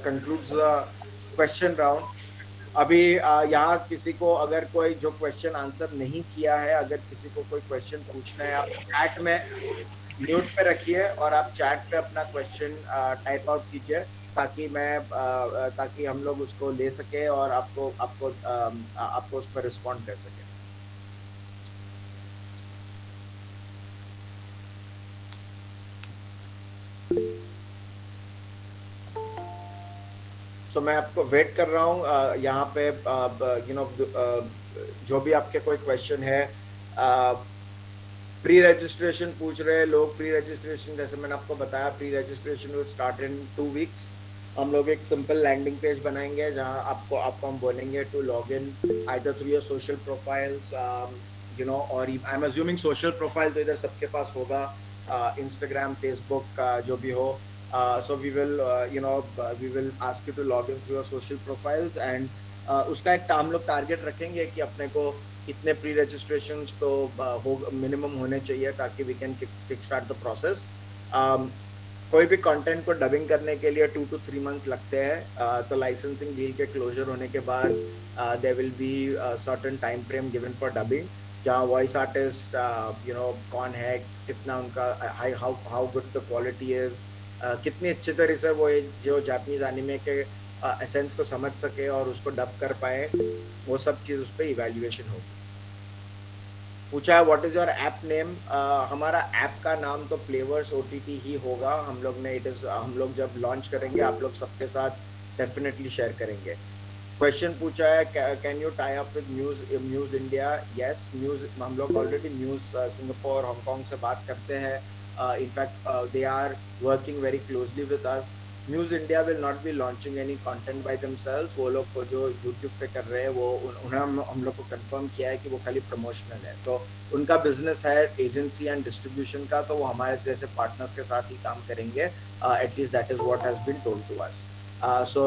Speaker 1: concludes the question round. अभी यहाँ किसी को अगर कोई जो क्वेश्चन आंसर नहीं किया है, अगर किसी को कोई क्वेश्चन पूछना है, आप चैट में म्यूट पे रखिए और आप चैट पे अपना क्वेश्चन टाइप आउट कीजिए ताकि हम लोग उसको ले सके और आपको उस पर रिस्पॉन्ड कर सके. तो मैं आपको वेट कर रहा हूँ यहाँ पे. यू नो जो भी आपके कोई क्वेश्चन है, प्री रजिस्ट्रेशन पूछ रहे हैं लोग. प्री रजिस्ट्रेशन जैसे मैंने आपको बताया, pre registration will start in 2 weeks. हम लोग एक सिंपल लैंडिंग पेज बनाएंगे जहाँ आपको हम बोलेंगे to log in either through your social profiles, you know, और I am assuming social profile तो इधर सबके पास होगा, इंस्टाग्राम, फेसबुक, जो भी हो. So we will ask you to log in through your social profiles and उसका एक हम लोग टारगेट रखेंगे कि अपने को इतने प्री रजिस्ट्रेशन तो मिनिमम होने चाहिए ताकि we can kick start the process. कोई भी कंटेंट को डबिंग करने के लिए 2 to 3 months लगते हैं. तो लाइसेंसिंग डील के क्लोजर होने के बाद there will be certain time frame given for dubbing, जहाँ वॉइस आर्टिस्ट यू नो कौन है, कितना उनका how good the quality is, कितनी अच्छी तरह से वो जो जापानीज एनिमे के एसेंस को समझ सके और उसको डब कर पाए, वो सब चीज़ उस पर इवैल्यूएशन होगी. पूछा है what is your app name. हमारा ऐप का नाम तो प्लेवर्स OTT ही होगा. हम लोग जब लॉन्च करेंगे आप लोग सबके साथ डेफिनेटली शेयर करेंगे. क्वेश्चन पूछा है can you tie up with news India. Yes, news हम लोग ऑलरेडी न्यूज़ सिंगापुर, हांगकॉन्ग से बात करते हैं. In fact, they are working very closely with us. News India will not be launching any content by themselves. वो लोग को जो YouTube पे कर रहे हैं वो उन्हें हम लोग को कंफर्म किया है कि वो खाली प्रमोशनल है. तो उनका बिजनेस है एजेंसी एंड डिस्ट्रीब्यूशन का, तो वो हमारे जैसे पार्टनर्स के साथ ही काम करेंगे. At least that is what has been told to us. So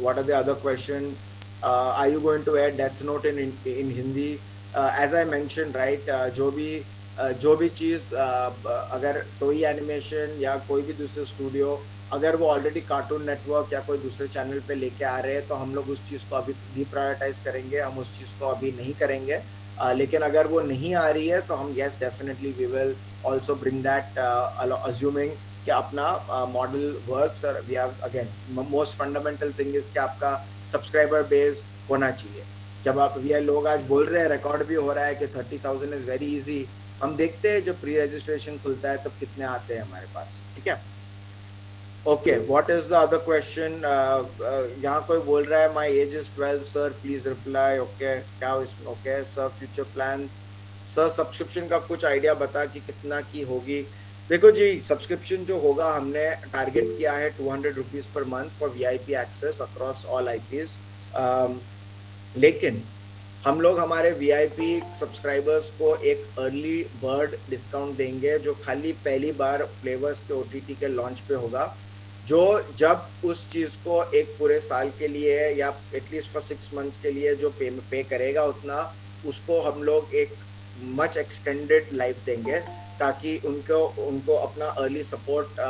Speaker 1: what are the other question. Are you going to add Death Note in Hindi. As I mention right, जो भी चीज़ अगर टोई एनिमेशन या कोई भी दूसरे स्टूडियो अगर वो ऑलरेडी कार्टून नेटवर्क या कोई दूसरे चैनल पे लेके आ रहे हैं तो हम लोग उस चीज़ को अभी डिप्रायोरिटाइज करेंगे, हम उस चीज़ को अभी नहीं करेंगे. लेकिन अगर वो नहीं आ रही है तो हम yes definitely we will also bring that, assuming कि अपना मॉडल वर्क्स. और we have again most fundamental thing is कि आपका सब्सक्राइबर बेस होना चाहिए. जब आप ये लोग आज बोल रहे हैं, रिकॉर्ड भी हो रहा है कि 30,000 इज़ वेरी ईजी. हम देखते हैं जब प्री रजिस्ट्रेशन खुलता है तब कितने आते हैं हमारे पास. ठीक है, okay. What is the other question. यहाँ कोई बोल रहा है my age is 12 sir, please reply. Okay, क्या इसमें okay sir. Future plans sir, subscription का कुछ आइडिया बता कि कितना की होगी. देखो जी, सब्सक्रिप्शन जो होगा हमने टारगेट किया है 200 rupees per month for VIP access across all IPs. लेकिन हम लोग हमारे VIP सब्सक्राइबर्स को एक अर्ली बर्ड डिस्काउंट देंगे जो खाली पहली बार फ्लेवर्स के OTT के लॉन्च पे होगा. जो जब उस चीज़ को एक पूरे साल के लिए या एटलीस्ट फॉर 6 months के लिए जो पे करेगा उतना, उसको हम लोग एक मच एक्सटेंडेड लाइफ देंगे ताकि उनको अपना अर्ली सपोर्ट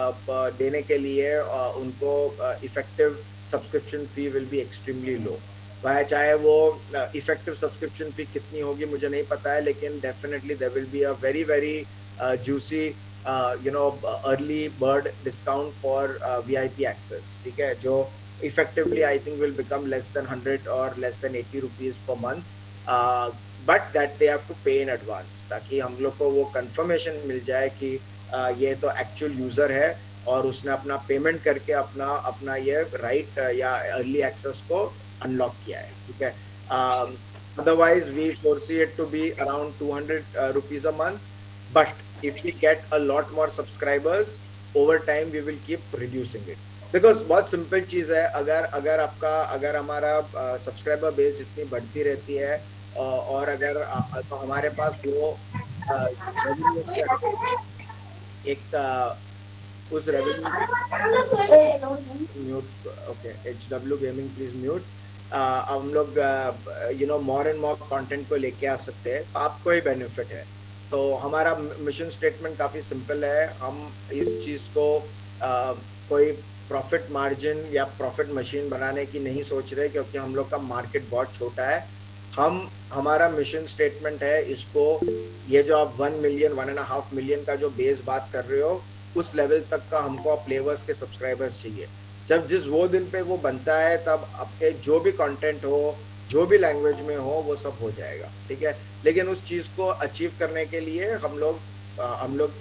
Speaker 1: देने के लिए उनको effective subscription fee will be extremely low. वह चाहे वो इफेक्टिव सब्सक्रिप्शन फ़ी कितनी होगी मुझे नहीं पता है, लेकिन definitely there will be a very very juicy early bird discount for VIP access, ठीक है, जो effectively I think will become less than 100 और less than 80 rupees per month, but that they have to pay in advance, ताकि हम लोग को वो confirmation मिल जाए कि ये तो एक्चुअल यूजर है और उसने अपना पेमेंट करके अपना अपना ये राइट या अर्ली एक्सेस को अनलॉक किया है, ठीक है. Otherwise we foresee it to be around 200 rupees a month, but if we get a lot more subscribers over time we will keep reducing it, because बहुत सिंपल चीज है, अगर हमारा सब्सक्राइबर बेस जितनी बढ़ती रहती है और अगर तो हमारे पास वो एक उस revenue mute, okay, HW gaming please mute. हम लोग मोर एंड मोर कंटेंट को लेके आ सकते हैं, आपको ही बेनिफिट है. तो हमारा मिशन स्टेटमेंट काफ़ी सिंपल है. हम इस चीज़ को कोई प्रॉफिट मार्जिन या प्रॉफिट मशीन बनाने की नहीं सोच रहे, क्योंकि हम लोग का मार्केट बहुत छोटा है. हमारा मिशन स्टेटमेंट है इसको, ये जो आप 1 मिलियन 1.5 मिलियन का जो बेस बात कर रहे हो, उस लेवल तक का हमको फ्लेवर्स के सब्सक्राइबर्स चाहिए. जब जिस वो दिन पे वो बनता है, तब आपके जो भी कंटेंट हो, जो भी लैंग्वेज में हो, वो सब हो जाएगा, ठीक है. लेकिन उस चीज़ को अचीव करने के लिए हम लोग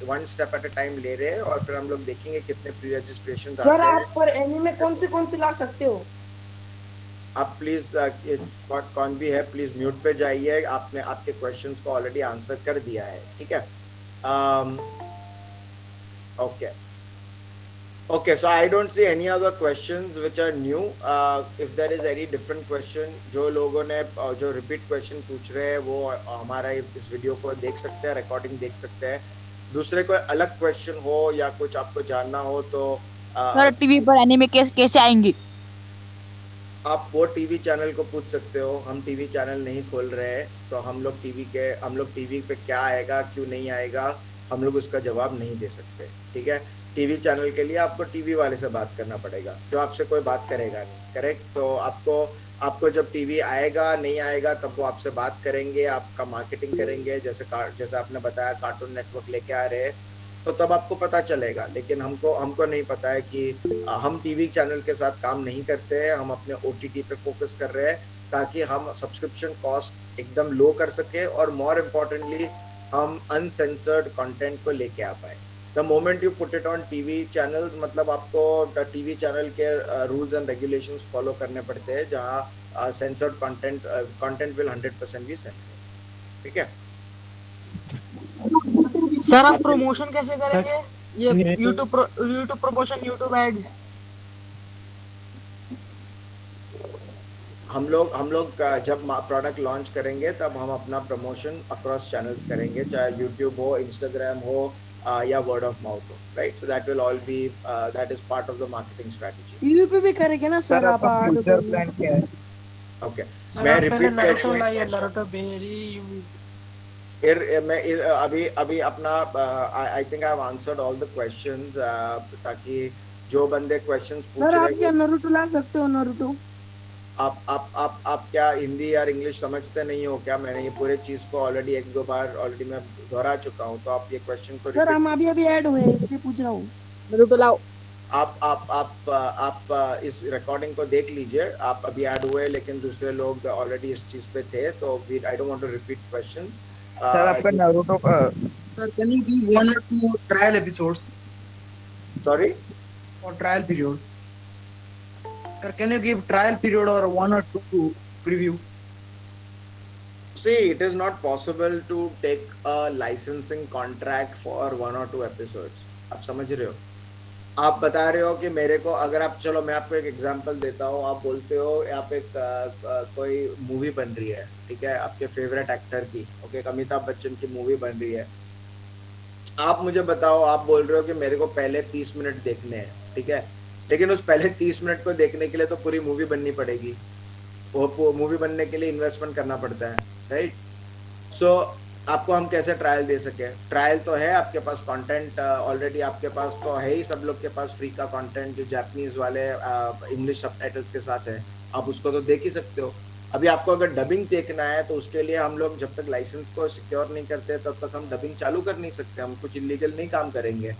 Speaker 1: 1 स्टेप एट अ टाइम ले रहे हैं, और फिर हम लोग देखेंगे कितने प्री रजिस्ट्रेशन.
Speaker 3: सर आप पर एनीमे कौन से ला सकते हो?
Speaker 1: आप प्लीज कौन भी है प्लीज म्यूट पे जाइए. आपने आपके क्वेश्चंस को ऑलरेडी आंसर कर दिया है, ठीक है. Okay, so I don't see any other questions which are new. If there is any different question, जो लोगों ने जो repeat question पूछ रहे हैं, वो हमारा इस वीडियो को देख सकते हैं, रिकॉर्डिंग देख सकते हैं. दूसरे कोई अलग क्वेश्चन हो या कुछ आपको जानना हो तो
Speaker 4: सर टीवी पर एनीमे कैसे आएंगे?
Speaker 1: आप वो टीवी चैनल को पूछ सकते हो. हम टीवी चैनल नहीं खोल रहे हैं, सो हम लोग टीवी पे क्या आएगा, क्यों नहीं आएगा, हम लोग उसका जवाब नहीं दे सकते, ठीक है. टीवी चैनल के लिए आपको टीवी वाले से बात करना पड़ेगा, जो आपसे कोई बात करेगा नहीं, करेक्ट. तो आपको जब टीवी आएगा नहीं आएगा तब वो आपसे बात करेंगे, आपका मार्केटिंग करेंगे, जैसे आपने बताया कार्टून नेटवर्क लेके आ रहे हैं, तो तब आपको पता चलेगा. लेकिन हमको नहीं पता है कि हम टीवी चैनल के साथ काम नहीं करते हैं. हम अपने OTT पे फोकस कर रहे हैं, ताकि हम सब्सक्रिप्शन कॉस्ट एकदम लो कर सके, और मोर इम्पोर्टेंटली हम अनसेंसर्ड कंटेंट को लेके आ पाए. The moment you put it on TV channel, मतलब आपको टीवी चैनल के रूल्स एंड रेगुलेशंस फॉलो करने पड़ते हैं, जहाँ सेंसर्ड कंटेंट विल 100% भी सेंसर, ठीक है.
Speaker 6: सर आप प्रमोशन कैसे करेंगे? ये YouTube प्रमोशन, YouTube एड्स.
Speaker 1: हम लोग जब प्रोडक्ट लॉन्च करेंगे तब हम अपना प्रमोशन अक्रॉस चैनल्स करेंगे, चाहे YouTube हो, Instagram हो, या वर्ड ऑफ माउथ हो, right. So that will all B that is part of the marketing strategy.
Speaker 3: YouTube पे भी करेंगे ना सर आप?
Speaker 5: फ्यूचर प्लान क्या है?
Speaker 1: ओके, मैं रिपीट मैं अभी अपना I think I have answered all the questions, ताकि जो बंदे क्वेश्चंस पूछ
Speaker 3: सर
Speaker 1: रहे
Speaker 3: आप
Speaker 1: हैं.
Speaker 3: क्या नारुतो ला सकते हो? नारुतो
Speaker 1: आप क्या हिंदी या इंग्लिश समझते नहीं हो क्या? मैंने ये पूरे चीज को ऑलरेडी 1-2 बार ऑलरेडी मैं दोहरा चुका हूँ, तो आप ये क्वेश्चन को
Speaker 3: सर हम अभी ऐड हुए इसलिए पूछ रहा हूँ.
Speaker 4: नारुतो लाओ.
Speaker 1: आप इस रिकॉर्डिंग को देख लीजिए. आप अभी ऐड हुए, लेकिन दूसरे लोग ऑलरेडी इस चीज पे थे, तो I don't want to repeat questions.
Speaker 5: Sir आपका नारुतो का
Speaker 7: Sir, can you give 1 or 2 trial episodes
Speaker 1: sorry,
Speaker 7: or trial period? Sir, can you give trial period or 1 or 2 preview?
Speaker 1: see, it is not possible to take a licensing contract for 1 or 2 episodes. आप समझ रहे हो? आप बता रहे हो कि मेरे को, अगर आप, चलो मैं आपको एक एग्जांपल देता हूँ. आप बोलते हो आप एक कोई मूवी बन रही है, ठीक है, आपके फेवरेट एक्टर की, ओके, अमिताभ बच्चन की मूवी बन रही है. आप मुझे बताओ, आप बोल रहे हो कि मेरे को पहले 30 मिनट देखने हैं, ठीक है, लेकिन उस पहले 30 मिनट को देखने के लिए तो पूरी मूवी बननी पड़ेगी. वो मूवी बनने के लिए इन्वेस्टमेंट करना पड़ता है, राइट. सो आपको हम कैसे ट्रायल दे सके? ट्रायल तो है आपके पास, कंटेंट ऑलरेडी आपके पास तो है ही. सब लोग के पास फ्री का कंटेंट जो जापानीज वाले इंग्लिश सबटाइटल्स के साथ है, आप उसको तो देख ही सकते हो. अभी आपको अगर डबिंग देखना है तो उसके लिए हम लोग जब तक लाइसेंस को सिक्योर नहीं करते तब तक हम डबिंग चालू कर नहीं सकते, हम कुछ इलीगल नहीं काम करेंगे।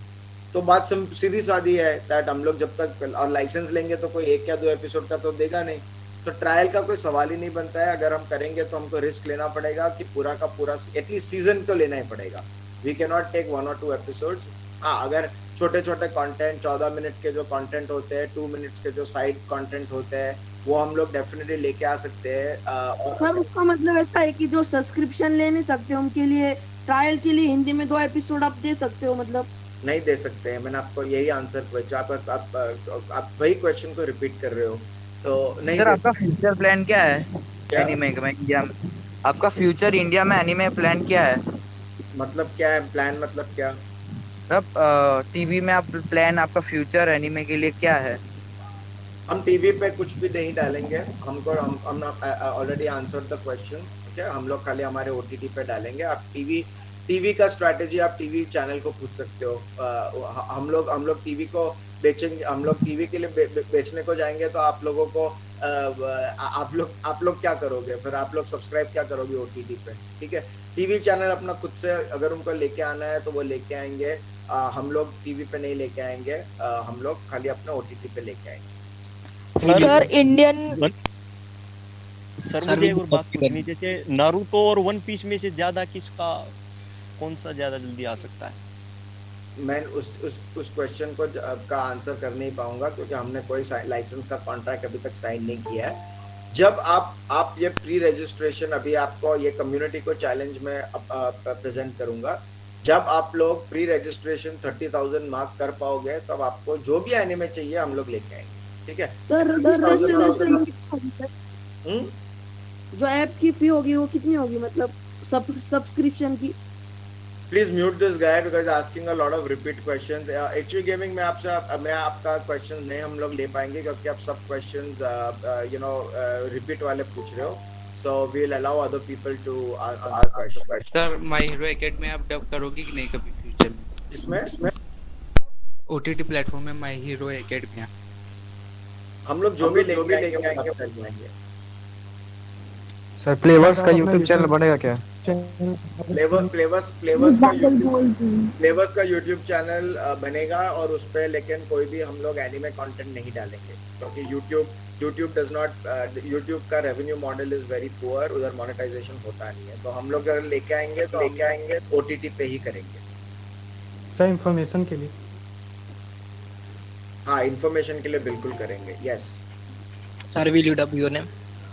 Speaker 1: तो बात सीधी सादी है दैट हम लोग जब तक और लाइसेंस लेंगे तो कोई 1 या 2 एपिसोड का तो देगा नहीं, तो ट्रायल का कोई सवाल ही नहीं बनता है। अगर हम करेंगे तो हमको रिस्क लेना पड़ेगा कि पूरा का पूरा एटलीस्ट सीजन तो लेना ही पड़ेगा। वी कैन नॉट टेक 1 और 2 एपिसोड्स। हाँ, अगर छोटे छोटे कंटेंट 14 मिनट के जो कंटेंट होते हैं, 2 मिनट्स के जो साइड कंटेंट होते हैं, वो हम लोग डेफिनेटली लेके आ सकते हैं।
Speaker 3: सर उसका मतलब ऐसा है कि जो सब्सक्रिप्शन ले नहीं सकते उनके लिए ट्रायल के लिए हिंदी में 2 एपिसोड आप दे सकते हो मतलब?
Speaker 1: नहीं दे सकते हैं, मैंने आपको यही आंसर पूछा, आप वही क्वेश्चन को रिपीट कर रहे हो, तो नहीं।
Speaker 8: सर आपका फ्यूचर प्लान क्या है
Speaker 1: क्या?
Speaker 8: एनीमे में इंडिया में? आपका फ्यूचर इंडिया में एनीमे प्लान क्या है?
Speaker 1: मतलब क्या है प्लान, मतलब क्या?
Speaker 8: मतलब टीवी में आप प्लान, आपका फ्यूचर एनीमे के लिए क्या है?
Speaker 1: हम टीवी पे कुछ भी नहीं डालेंगे, हमको हम ऑलरेडी आंसर द क्वेश्चन, ठीक है। हम लोग खाली हमारे ओटीटी पे डालेंगे। आप टीवी का स्ट्रैटेजी आप टीवी चैनल को पूछ सकते हो। हम लोग टीवी को बेचेंगे, हम लोग टीवी के लिए बेचने को जाएंगे तो आप लोगों को आप लोग क्या करोगे फिर? आप लोग सब्सक्राइब क्या करोगे ओटीटी पे, ठीक है। टीवी चैनल अपना खुद से अगर उनको लेके आना है तो वो लेके आएंगे। हम लोग टीवी पे नहीं लेके आएंगे, हम लोग खाली अपना ओटीटी पे लेके आएंगे।
Speaker 4: सर इंडियन
Speaker 9: सर मुझे एक और बात पूछनी, जैसे नारुतो और वन पीस में से ज्यादा किसका, कौन सा ज्यादा जल्दी आ सकता है?
Speaker 1: मैं उस क्वेश्चन को का आंसर कर नहीं पाऊंगा क्योंकि हमने कोई लाइसेंस का कॉन्ट्रैक्ट अभी तक साइन नहीं किया है। जब आप ये प्री रजिस्ट्रेशन, अभी आपको ये कम्युनिटी को चैलेंज में प्रेजेंट करूंगा, जब आप लोग प्री रजिस्ट्रेशन 30,000 मार्क कर पाओगे तब आपको जो भी एनीमे चाहिए हम लोग लेके आएंगे, ठीक है।
Speaker 3: सर जो ऐप की फी होगी वो कितनी होगी, मतलब सब्सक्रिप्शन की?
Speaker 1: Please mute this guy because asking a lot of repeat questions. HV gaming में मैं आपका क्वेश्चन नहीं हम लोग ले पाएंगे क्योंकि आप सब क्वेश्चंस रिपीट वाले पूछ रहे हो, so we will allow other people to ask questions.
Speaker 10: Sir My Hero Academy आप डब करोगे कि नहीं कभी फ्यूचर में?
Speaker 1: इसमें
Speaker 10: ओटीटी प्लेटफॉर्म में माय हीरो एकेडमी
Speaker 1: हम लोग जो भी लेके आएंगे।
Speaker 2: सर फ्लेवर्स का यूट्यूब चैनल बनेगा क्या?
Speaker 1: फ्लेवर्स का यूट्यूब चैनल बनेगा और उस पे लेकिन कोई भी हम लोग एनिमे कंटेंट नहीं डालेंगे क्योंकि यूट्यूब डज नॉट, यूट्यूब का revenue model is very poor, उधर मोनेटाइजेशन होता नहीं है। तो हम लोग अगर लेके आएंगे ओटीटी पे ही करेंगे।
Speaker 5: सर इंफॉर्मेशन के लिए?
Speaker 1: हाँ, इंफॉर्मेशन के लिए बिल्कुल करेंगे, yes.
Speaker 11: Sir will you dub your name?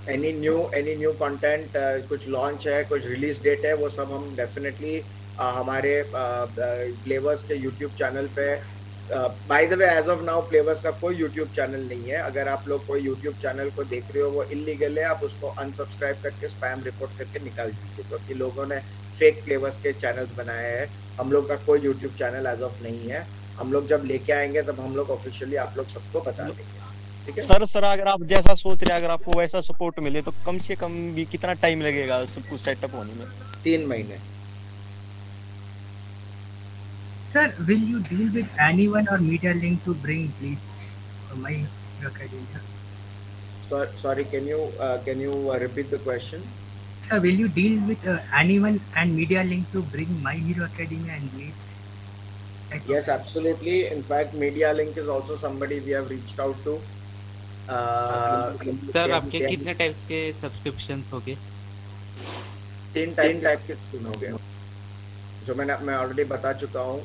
Speaker 1: Any new content, कुछ लॉन्च है, कुछ रिलीज डेट है, वो सब हम डेफिनेटली हमारे फ्लेवर्स के यूट्यूब चैनल पे। By the way as of now Flavours का कोई यूट्यूब चैनल नहीं है। अगर आप लोग कोई यूट्यूब चैनल को देख रहे हो वो इलीगल है, आप उसको अनसब्सक्राइब करके स्पैम रिपोर्ट करके निकाल दीजिए क्योंकि लोगों ने फेक फ्लेवर्स के चैनल्स बनाए हैं। हम लोग का कोई यूट्यूब चैनल एज ऑफ नहीं है। हम लोग जब लेके आएंगे तब हम लोग ऑफिशियली आप लोग सबको बता देंगे, ठीक है।
Speaker 9: सर अगर आप जैसा सोच रहे हैं, अगर आपको वैसा सपोर्ट मिले तो कम से कम भी कितना टाइम लगेगा सब कुछ सेटअप होने में?
Speaker 1: 3 महीने।
Speaker 12: Sir, will you deal with anyone or media link to bring Bleach to my academia?
Speaker 1: Sorry, can you repeat the question?
Speaker 12: Sir, will you deal with anyone and media link to bring My Hero Academia and Bleach?
Speaker 1: Yes, absolutely. In fact, Media Link is also somebody we have reached out to.
Speaker 10: Sir आपके कितने types के subscriptions हो गए?
Speaker 1: 3 type के scheme हो गए जो मैं ऑलरेडी बता चुका हूँ।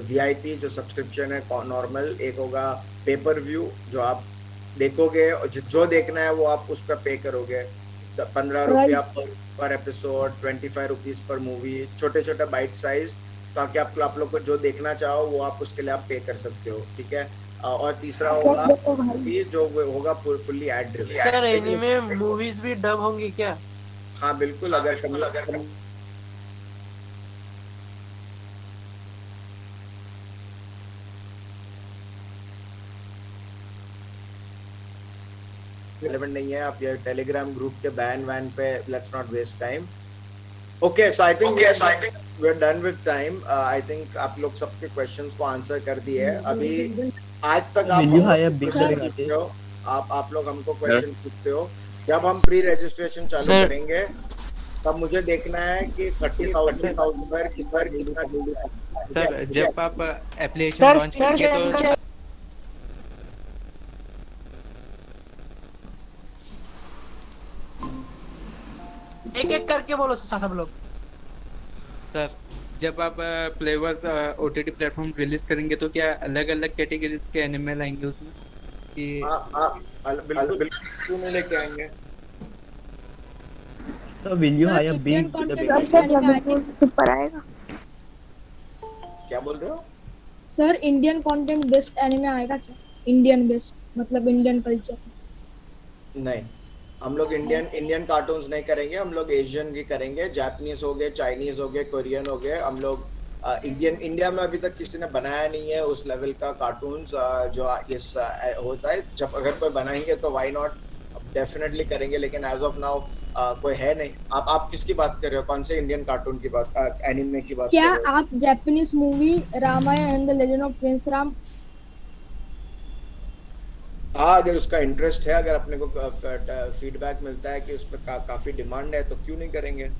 Speaker 1: VIP जो सब्सक्रिप्शन है नॉर्मल, एक होगा पेपर व्यू जो आप देखोगे और जो देखना है वो आप उस पर पे करोगे। 15 रुपया पर एपिसोड, 25 रुपीज पर मूवी, छोटे छोटे बाइट साइज, ताकि आप लोग को जो देखना चाहो वो आप उसके लिए आप पे कर सकते हो, ठीक है। और तीसरा होगा जो होगा fully ad driven.
Speaker 6: Sir anime movies भी डब होंगी क्या?
Speaker 1: हाँ बिल्कुल, अगर रेलेवेंट नहीं है। आप ये टेलीग्राम ग्रुप के बैन वैन पे let's not waste time. Okay, so I think we are done with time. I think आप लोग सबके क्वेश्चंस को आंसर कर दिए हैं। अभी आज तक आप लोग हमको क्वेश्चन पूछते हो, जब हम प्री रजिस्ट्रेशन चालू करेंगे तब मुझे देखना है कि 30,000 पर कितना जल्दी।
Speaker 10: सर जब आप एप्लीकेशन लॉन्च करेंगे तो
Speaker 6: एक एक करके बोलो सब लोग।
Speaker 10: सर जब आप फ्लेवर्स ओटीटी प्लेटफॉर्म रिलीज करेंगे तो क्या अलग अलग कैटेगरीज के एनिमे लाएंगे उसमें कि
Speaker 1: बिल्कुल क्यों नहीं लेके आएंगे।
Speaker 5: So will you hire big
Speaker 4: पर आएगा
Speaker 1: क्या बोल रहे हो?
Speaker 4: Sir Indian content based anime आएगा क्या? इंडियन बेस्ड मतलब इंडियन कल्चर।
Speaker 1: नहीं, हम लोग इंडियन कार्टून्स नहीं करेंगे, हम लोग एशियन की करेंगे। जापानीज हो गए, चाइनीज हो गए, कोरियन हो गए। हम लोग इंडिया में अभी तक किसी ने बनाया नहीं है उस लेवल का कार्टून्स जो इस होता है। जब अगर कोई बनाएंगे तो व्हाई नॉट, डेफिनेटली करेंगे, लेकिन एज ऑफ नाउ कोई है नहीं। आप किसकी बात कर रहे हो? कौन से इंडियन कार्टून की बात, एनिमे की बात
Speaker 4: क्या
Speaker 1: कर रहे हो?
Speaker 4: आप Japanese movie Ramayana and the Legend of Prince Rama?
Speaker 1: हाँ, अगर उसका इंटरेस्ट है, अगर अपने को फीडबैक मिलता है कि उस पर काफी डिमांड है तो क्यों नहीं करेंगे।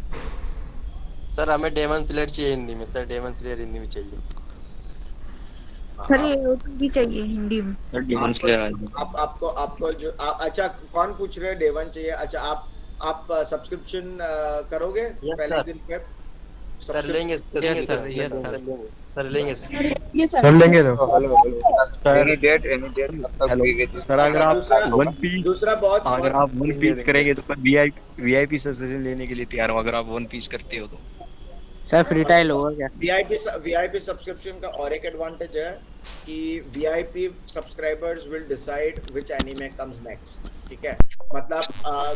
Speaker 13: सर हमें डेमन स्लेयर चाहिए हिंदी में। सर डेमन स्लेयर हिंदी में चाहिए।
Speaker 4: सर ये भी चाहिए हिंदी में।
Speaker 9: डेमन स्लेयर
Speaker 1: आपको जो अच्छा कौन पूछ रहे हैं डेवन चाहिए? अच्छा आप सब्सक्रिप्शन करोगे पहले दिन पे?
Speaker 13: सर लेंगे सर लेंगे
Speaker 2: सर लेंगे तो
Speaker 9: सर अगर आप वन पीस
Speaker 1: दूसरा बहुत
Speaker 9: अगर आप वन पीस करेंगे तो वीआईपी सब्सक्रिप्शन लेने के लिए तैयार हो, अगर आप वन पीस करते हो तो।
Speaker 5: सर फ्री टाइल होगा क्या?
Speaker 1: वीआईपी सब्सक्रिप्शन का और एक एडवांटेज है कि VIP subscribers will decide which anime comes next. ठीक है, मतलब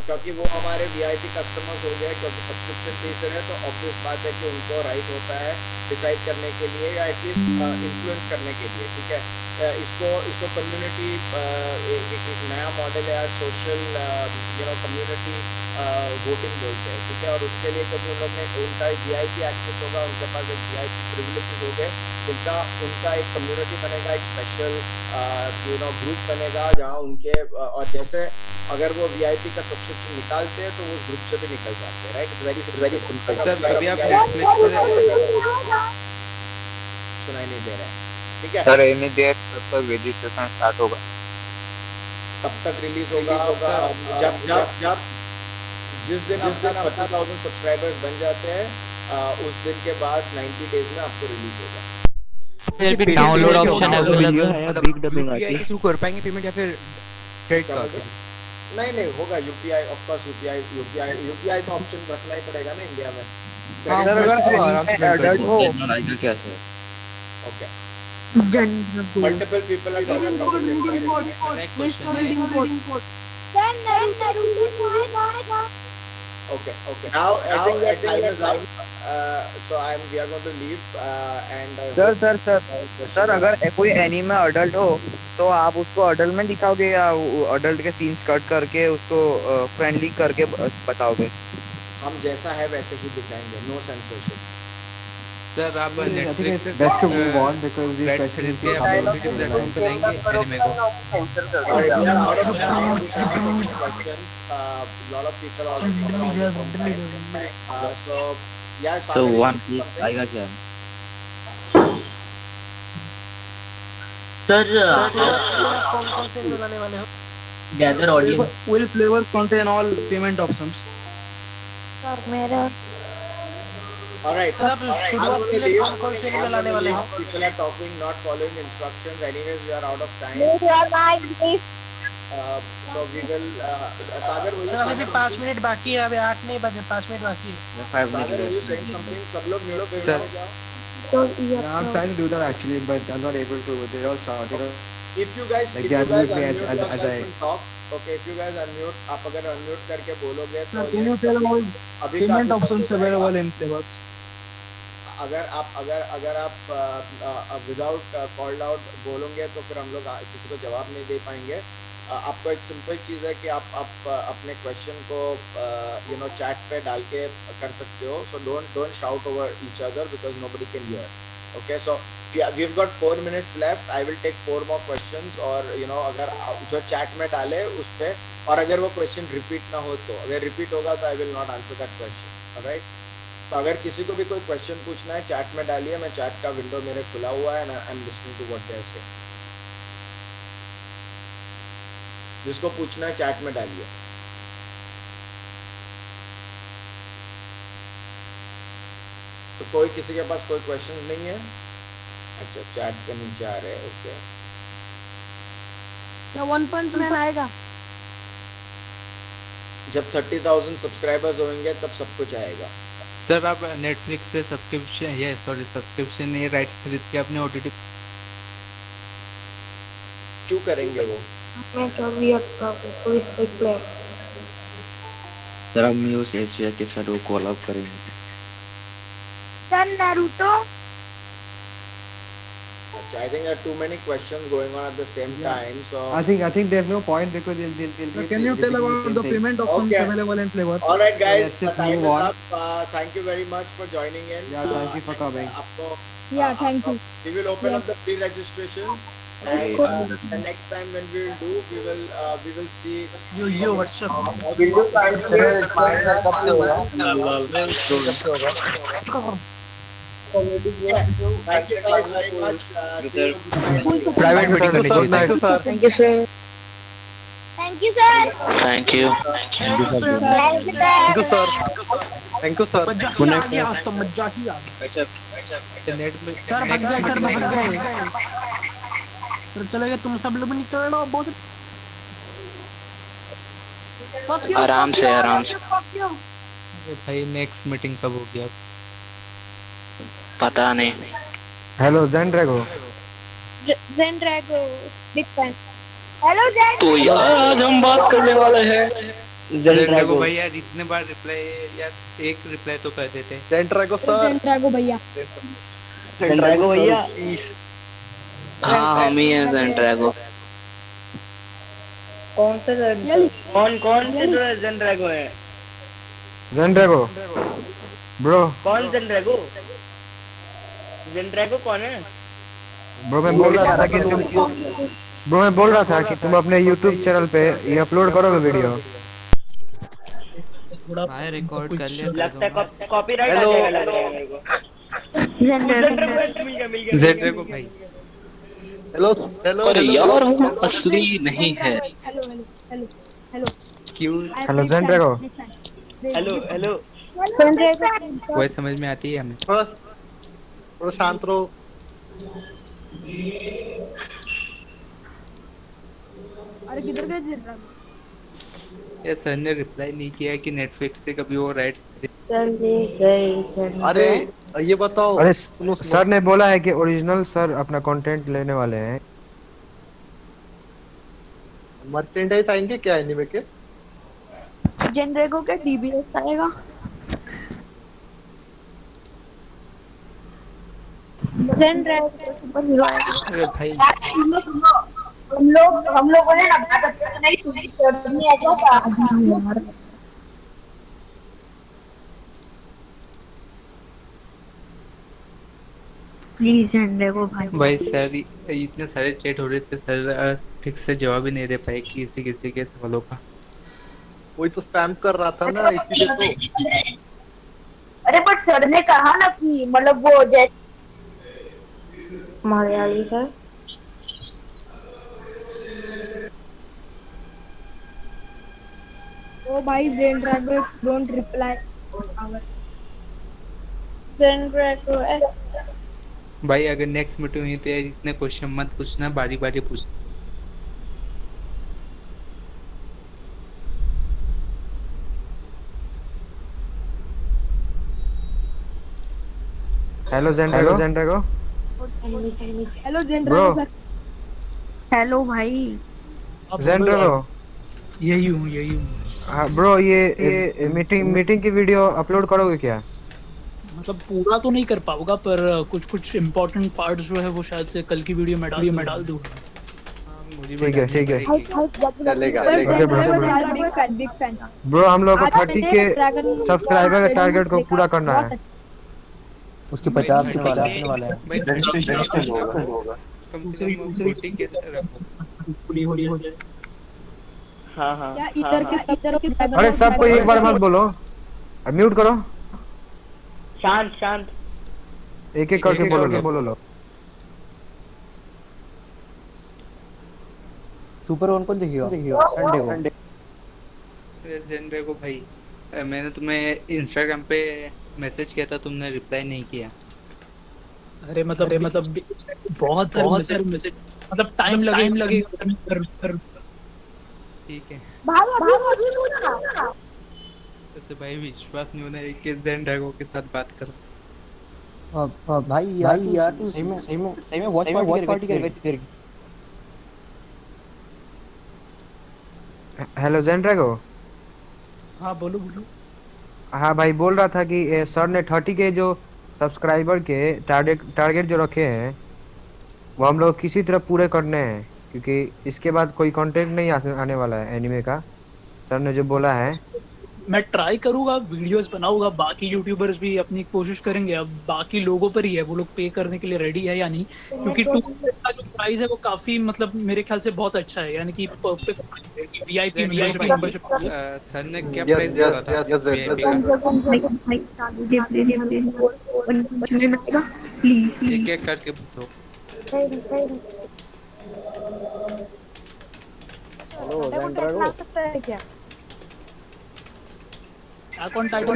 Speaker 1: क्योंकि वो हमारे वीआईपी कस्टमर्स हो गए, क्योंकि सब्सक्रिप्शन बेस्ड है तो ऑब्वियस बात है कि उनको राइट होता है डिसाइड करने के लिए या एटलीस्ट इन्फ्लुएंस करने के लिए। ठीक है, इसको कम्युनिटी एक नया मॉडल है, सोशल कम्युनिटी वोटिंग बोलते हैं। ठीक है, और उसके लिए क्योंकि उन लोग ने उनका वीआईपी एक्सेस होगा, उनके पास एक वीआईपी प्रिविलेजेस हो गए, उनका एक कम्युनिटी बनेगा, एक स्पेशल ग्रुप बनेगा जहाँ उनके और जैसे अगर वो वीआईपी का सब्सक्रिप्शन निकालते हैं तो वो ग्रुप से भी निकल जाते हैं। Right, very simple.
Speaker 10: सर अभी आप नेटफ्लिक्स
Speaker 1: सुनाई नहीं दे रहा है? ठीक है
Speaker 13: सर एनी देर तब तक रजिस्ट्रेशन स्टार्ट होगा,
Speaker 1: तब तक रिलीज होगा जब जिस दिन 50,000 सब्सक्राइबर्स बन जाते हैं उस दिन के बाद 90 डेज में आपको रिलीज होगा।
Speaker 11: फिर भी डाउनलोड ऑप्शन अवेलेबल
Speaker 5: मतलब बिग डबिंग आती है।
Speaker 2: थ्रू कर पाएंगे पेमेंट या फिर क्रेडिट
Speaker 1: क्या
Speaker 2: कार्ड?
Speaker 1: बोल रहे हो? नहीं होगा यूपीआई, ऑफ कोर्स यूपीआई का ऑप्शन रखना ही पड़ेगा ना इंडिया में।
Speaker 2: हाँ, आराम से
Speaker 8: एडल्ट हो
Speaker 9: क्या है?
Speaker 1: Okay, multiple people are talking about okay now I think that time is up, so we are going to leave and
Speaker 8: sir अगर कोई एनीमे अडल्ट हो तो आप उसको अडल्ट में दिखाओगे या अडल्ट के सीन्स कट करके उसको फ्रेंडली करके बताओगे?
Speaker 1: हम जैसा है वैसे ही दिखाएंगे, नो सेंसरशिप।
Speaker 10: सर आप नेटफ्लिक्स से
Speaker 5: Best to move on because these
Speaker 10: Let's
Speaker 5: questions
Speaker 10: खरीद के
Speaker 5: are
Speaker 10: आप ओटीटी प्लेटफॉर्म पे लाएंगे एनिमे को।
Speaker 1: lot of people are so yeah,
Speaker 9: तो वन पीस आएगा क्या?
Speaker 6: सर कौन से बनाने वाले हो?
Speaker 11: Gather audience
Speaker 7: Will flavors contain all payment options?
Speaker 4: Sir मेरा
Speaker 1: all right,
Speaker 6: सर आप शुरुआत के लिए कौन से एनिमे लाने वाले हो?
Speaker 1: people are talking, not following instructions. Anyways, we are out of time. So we will Sagar, will you
Speaker 6: sir अभी भी 5 मिनट बाकी है, अभी 8 नहीं बजे, 5 मिनट बाकी है।
Speaker 1: Sagar, will you saying something? सब लोग म्यूट हो जाओ।
Speaker 2: Yeah, I'm trying to do that actually, but I'm not able to. They all started.
Speaker 1: If you guys
Speaker 2: Like
Speaker 1: if you
Speaker 2: they
Speaker 1: guys
Speaker 2: unmute me
Speaker 1: unmute
Speaker 2: as
Speaker 1: yourself
Speaker 2: I.
Speaker 1: and talk, okay, if you guys unmute, आप अगर unmute करके बोलोगे तो
Speaker 7: Can you tell all
Speaker 1: अभी
Speaker 7: payment
Speaker 1: काफी
Speaker 7: options
Speaker 1: समय
Speaker 7: available in flavors?
Speaker 1: अगर आप विदाउट कॉल्ड आउट बोलोगे तो फिर हम लोग किसी को जवाब नहीं दे पाएंगे। आपको एक सिंपल चीज़ है कि आप अपने क्वेश्चन को चैट पे डाल के कर सकते हो। So don't shout over each other because nobody can hear. Okay, so we've got 4 minutes left. I will take 4 more questions और अगर जो चैट में डाले उस पे, और अगर वो क्वेश्चन रिपीट ना हो तो, अगर रिपीट होगा तो I will not answer that question. Alright, तो अगर किसी को भी कोई क्वेश्चन पूछना है चैट में डालिए, मैं चैट का विंडो मेरे खुला हुआ है and I am listening to what they are saying. जिसको पूछना है चैट में डालिए। तो कोई किसी के पास कोई क्वेश्चन नहीं है? अच्छा, चैट के नीचे आ रहे हैं। ओके,
Speaker 3: क्या वन पंच मैन आएगा?
Speaker 1: जब 30,000 सब्सक्राइबर्स होंगे तब सब कुछ आएगा।
Speaker 10: सर आप नेटफ्लिक्स से सब्सक्रिप्शन नहीं, राइट्स खरीद के अपने ओटीटी
Speaker 1: क्यों करेंगे वो?
Speaker 11: सर हम न्यूज़ एशिया के साथ वो कोलैब करेंगे।
Speaker 4: Naruto.
Speaker 1: I think there are too many questions going on at the same time, so
Speaker 2: I think there's no point because they'll
Speaker 7: Can you tell about the payment options available in Flavor?
Speaker 1: All right, guys,
Speaker 2: Let's just
Speaker 1: time
Speaker 2: move
Speaker 1: is
Speaker 2: on.
Speaker 1: up. Thank you very much for joining in.
Speaker 2: Yeah, thank you for coming.
Speaker 1: आपको
Speaker 4: Yeah, thank you.
Speaker 1: we will open up the pre-registration, and the next time when we will do, we will see.
Speaker 12: Yo, what's up?
Speaker 1: Thank you guys very much. See you.
Speaker 2: Private meeting करनी चाहिए।
Speaker 4: Thank you, sir. Thank you, sir.
Speaker 11: Thank you.
Speaker 2: Thank you, sir.
Speaker 6: मजा ही आ गया।
Speaker 10: Net में
Speaker 6: sir भाग गए, sir भाग गए। Sir चले गए, तुम सब लोग निकल लो बहुत।
Speaker 11: आराम से आराम से।
Speaker 10: भाई नेक्स्ट मीटिंग कब हो गया?
Speaker 11: पता नहीं।
Speaker 2: Hello, Zendrago.
Speaker 4: Zendrago, big fan. Hello, Zen.
Speaker 11: तो यार आज हम बात करने वाले हैं
Speaker 10: ज़ेंड्रैगो भैया, जितने बार रिप्लाई यार एक रिप्लाई तो कर देते।
Speaker 2: Zendrago
Speaker 4: Zendrago भैया।
Speaker 2: Zendrago भैया।
Speaker 11: हाँ हम ही हैं ज़ेंड्रैगो।
Speaker 4: कौन से
Speaker 6: ज़ेंड्रैगो है?
Speaker 2: Zendrago. Bro.
Speaker 6: कौन ज़ेंड्रैगो? ज़ेंड्रैगो कौन है?
Speaker 2: Bro मैं बोल रहा था कि तुम अपने YouTube चैनल पे ये अपलोड करोगे वीडियो।
Speaker 11: भाई रिकॉर्ड कर लिया।
Speaker 6: लगता है कॉपीराइट आ जाएगा लग रहा है मेरे को।
Speaker 10: ज़ेंड्रैगो भाई।
Speaker 2: हेलो
Speaker 11: पर यार वो असली नहीं है।
Speaker 10: क्यों?
Speaker 2: Hello Zendrago.
Speaker 6: हेलो
Speaker 10: वही समझ में आती है हमें।
Speaker 2: थोड़ा शांत रहो।
Speaker 4: अरे किधर गए ज़ेंड्रागो?
Speaker 10: ये सर ने रिप्लाई नहीं किया कि नेटफ्लिक्स से कभी वो राइट्स।
Speaker 2: अरे ये बताओ। अरे सर ने बोला है कि ओरिजिनल सर अपना कंटेंट लेने वाले हैं। मर्चेंडाइज आएंगे क्या एनीमे के?
Speaker 4: ज़ेंड्रागो के डीबीएस आएगा। ज़ेंड्रागो सुपर हीरो आएगा।
Speaker 10: अरे भाई
Speaker 4: हम लोगों ने ना बात नहीं सुनी, नहीं ऐसा था यार। प्लीज ज़ेंड्रागो भाई
Speaker 10: सर इतने सारे चैट हो रहे थे, सर ठीक से जवाब ही नहीं दे पाए किसी किसी के सवालों का।
Speaker 2: कोई तो स्पैम कर रहा था ना, इसीलिए तो।
Speaker 4: अरे बट सर ने कहा ना कि मतलब वो जैसे मलयाली सर। ओ भाई ज़ेंड्रागो डोंट रिप्लाई ज़ेंड्रागो।
Speaker 10: भाई अगर नेक्स्ट मीटिंग हुई तो इतने क्वेश्चन मत पूछना, बारी बारी पूछ।
Speaker 2: Hello Zendrago.
Speaker 4: Hello Zendrago sir. Hello भाई
Speaker 2: Zendrago.
Speaker 12: यही हूँ।
Speaker 2: हाँ ब्रो, ये मीटिंग की वीडियो अपलोड करोगे क्या?
Speaker 12: मतलब पूरा तो नहीं कर पाऊंगा, पर कुछ इम्पोर्टेंट पार्ट्स जो है वो शायद से कल की वीडियो में डाल दूँ।
Speaker 2: ठीक है
Speaker 4: चलेगा। बिग फैन
Speaker 2: ब्रो, हम लोग को 30 के सब्सक्राइबर के टारगेट को पूरा करना है।
Speaker 14: उसके 50 आने वाले हैं।
Speaker 10: रजिस्ट्रेशन होगा कम से कम 40 के रखो
Speaker 12: पूरी हो जाए।
Speaker 6: हाँ हाँ
Speaker 4: क्या इधर के
Speaker 2: अरे सबको एक बार मत बोलो, म्यूट करो,
Speaker 6: शांत शांत।
Speaker 2: एक एक करके बोलो लो।
Speaker 14: सुपर वन को देखियो संडे को।
Speaker 10: जेंड्रे को भाई मैंने तुम्हें इंस्टाग्राम पे मैसेज किया था, तुमने रिप्लाई नहीं किया।
Speaker 12: अरे मतलब बहुत सारे मैसेज, मतलब टाइम लगेगा।
Speaker 10: ठीक है तो भाई विश्वास नहीं होना है कि जेंड्रेगो के साथ बात करो।
Speaker 14: भाई यार तू सही में वॉच पार्टी कर गई तेरी।
Speaker 2: हेलो जेंड्रेगो।
Speaker 12: हाँ बोलो।
Speaker 2: हाँ भाई बोल रहा था कि सर ने 30 के जो सब्सक्राइबर के टारगेट जो रखे हैं वो हम लोग किसी तरह पूरे करने हैं, क्योंकि इसके बाद कोई कंटेंट नहीं आने वाला है एनिमे का, सर ने जो बोला है।
Speaker 12: मैं ट्राई करूंगा, वीडियोस बनाऊंगा, बाकी यूट्यूबर्स भी अपनी कोशिश करेंगे। अब बाकी लोगों पर ही है, वो लोग पे करने के लिए रेडी है या नहीं, क्योंकि 2 का जो प्राइस है वो काफी मतलब मेरे ख्याल से बहुत अच्छा है, यानी कि परफेक्ट वीआईपी मेंबरशिप।
Speaker 10: सर ने क्या प्राइस बोला था वीआईपी का? एक एक करके पूछो।
Speaker 6: हेलो जेंड्रेगो।
Speaker 12: अकाउंट टाइटल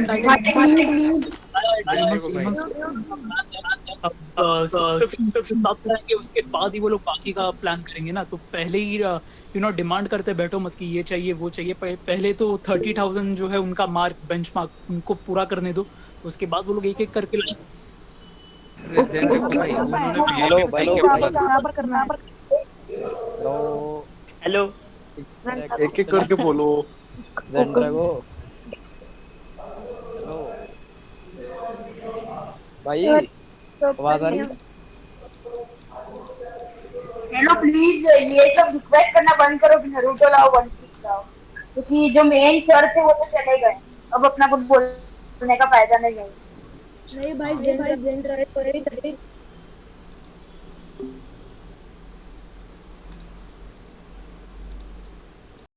Speaker 12: उसके बाद ही वो लोग बाकी का प्लान करेंगे ना। तो पहले ही डिमांड करते बैठो मत कि ये चाहिए वो चाहिए। पहले तो 30,000 जो है उनका मार्क बेंचमार्क उनको पूरा करने दो, उसके बाद वो लोग एक एक करके लाएंगे।
Speaker 6: हेलो
Speaker 9: एक एक करके बोलो।
Speaker 6: जेंड्रेगो भाई आवाज आ रही है?
Speaker 15: हेलो प्लीज ये सब रिक्वेस्ट करना बंद करो कि नरूटो लाओ, वन पीस लाओ, क्योंकि जो मेन सर थे वो तो चले गए, अब अपना कुछ बोलने का फायदा नहीं है।
Speaker 4: नहीं भाई जेंड्रेगो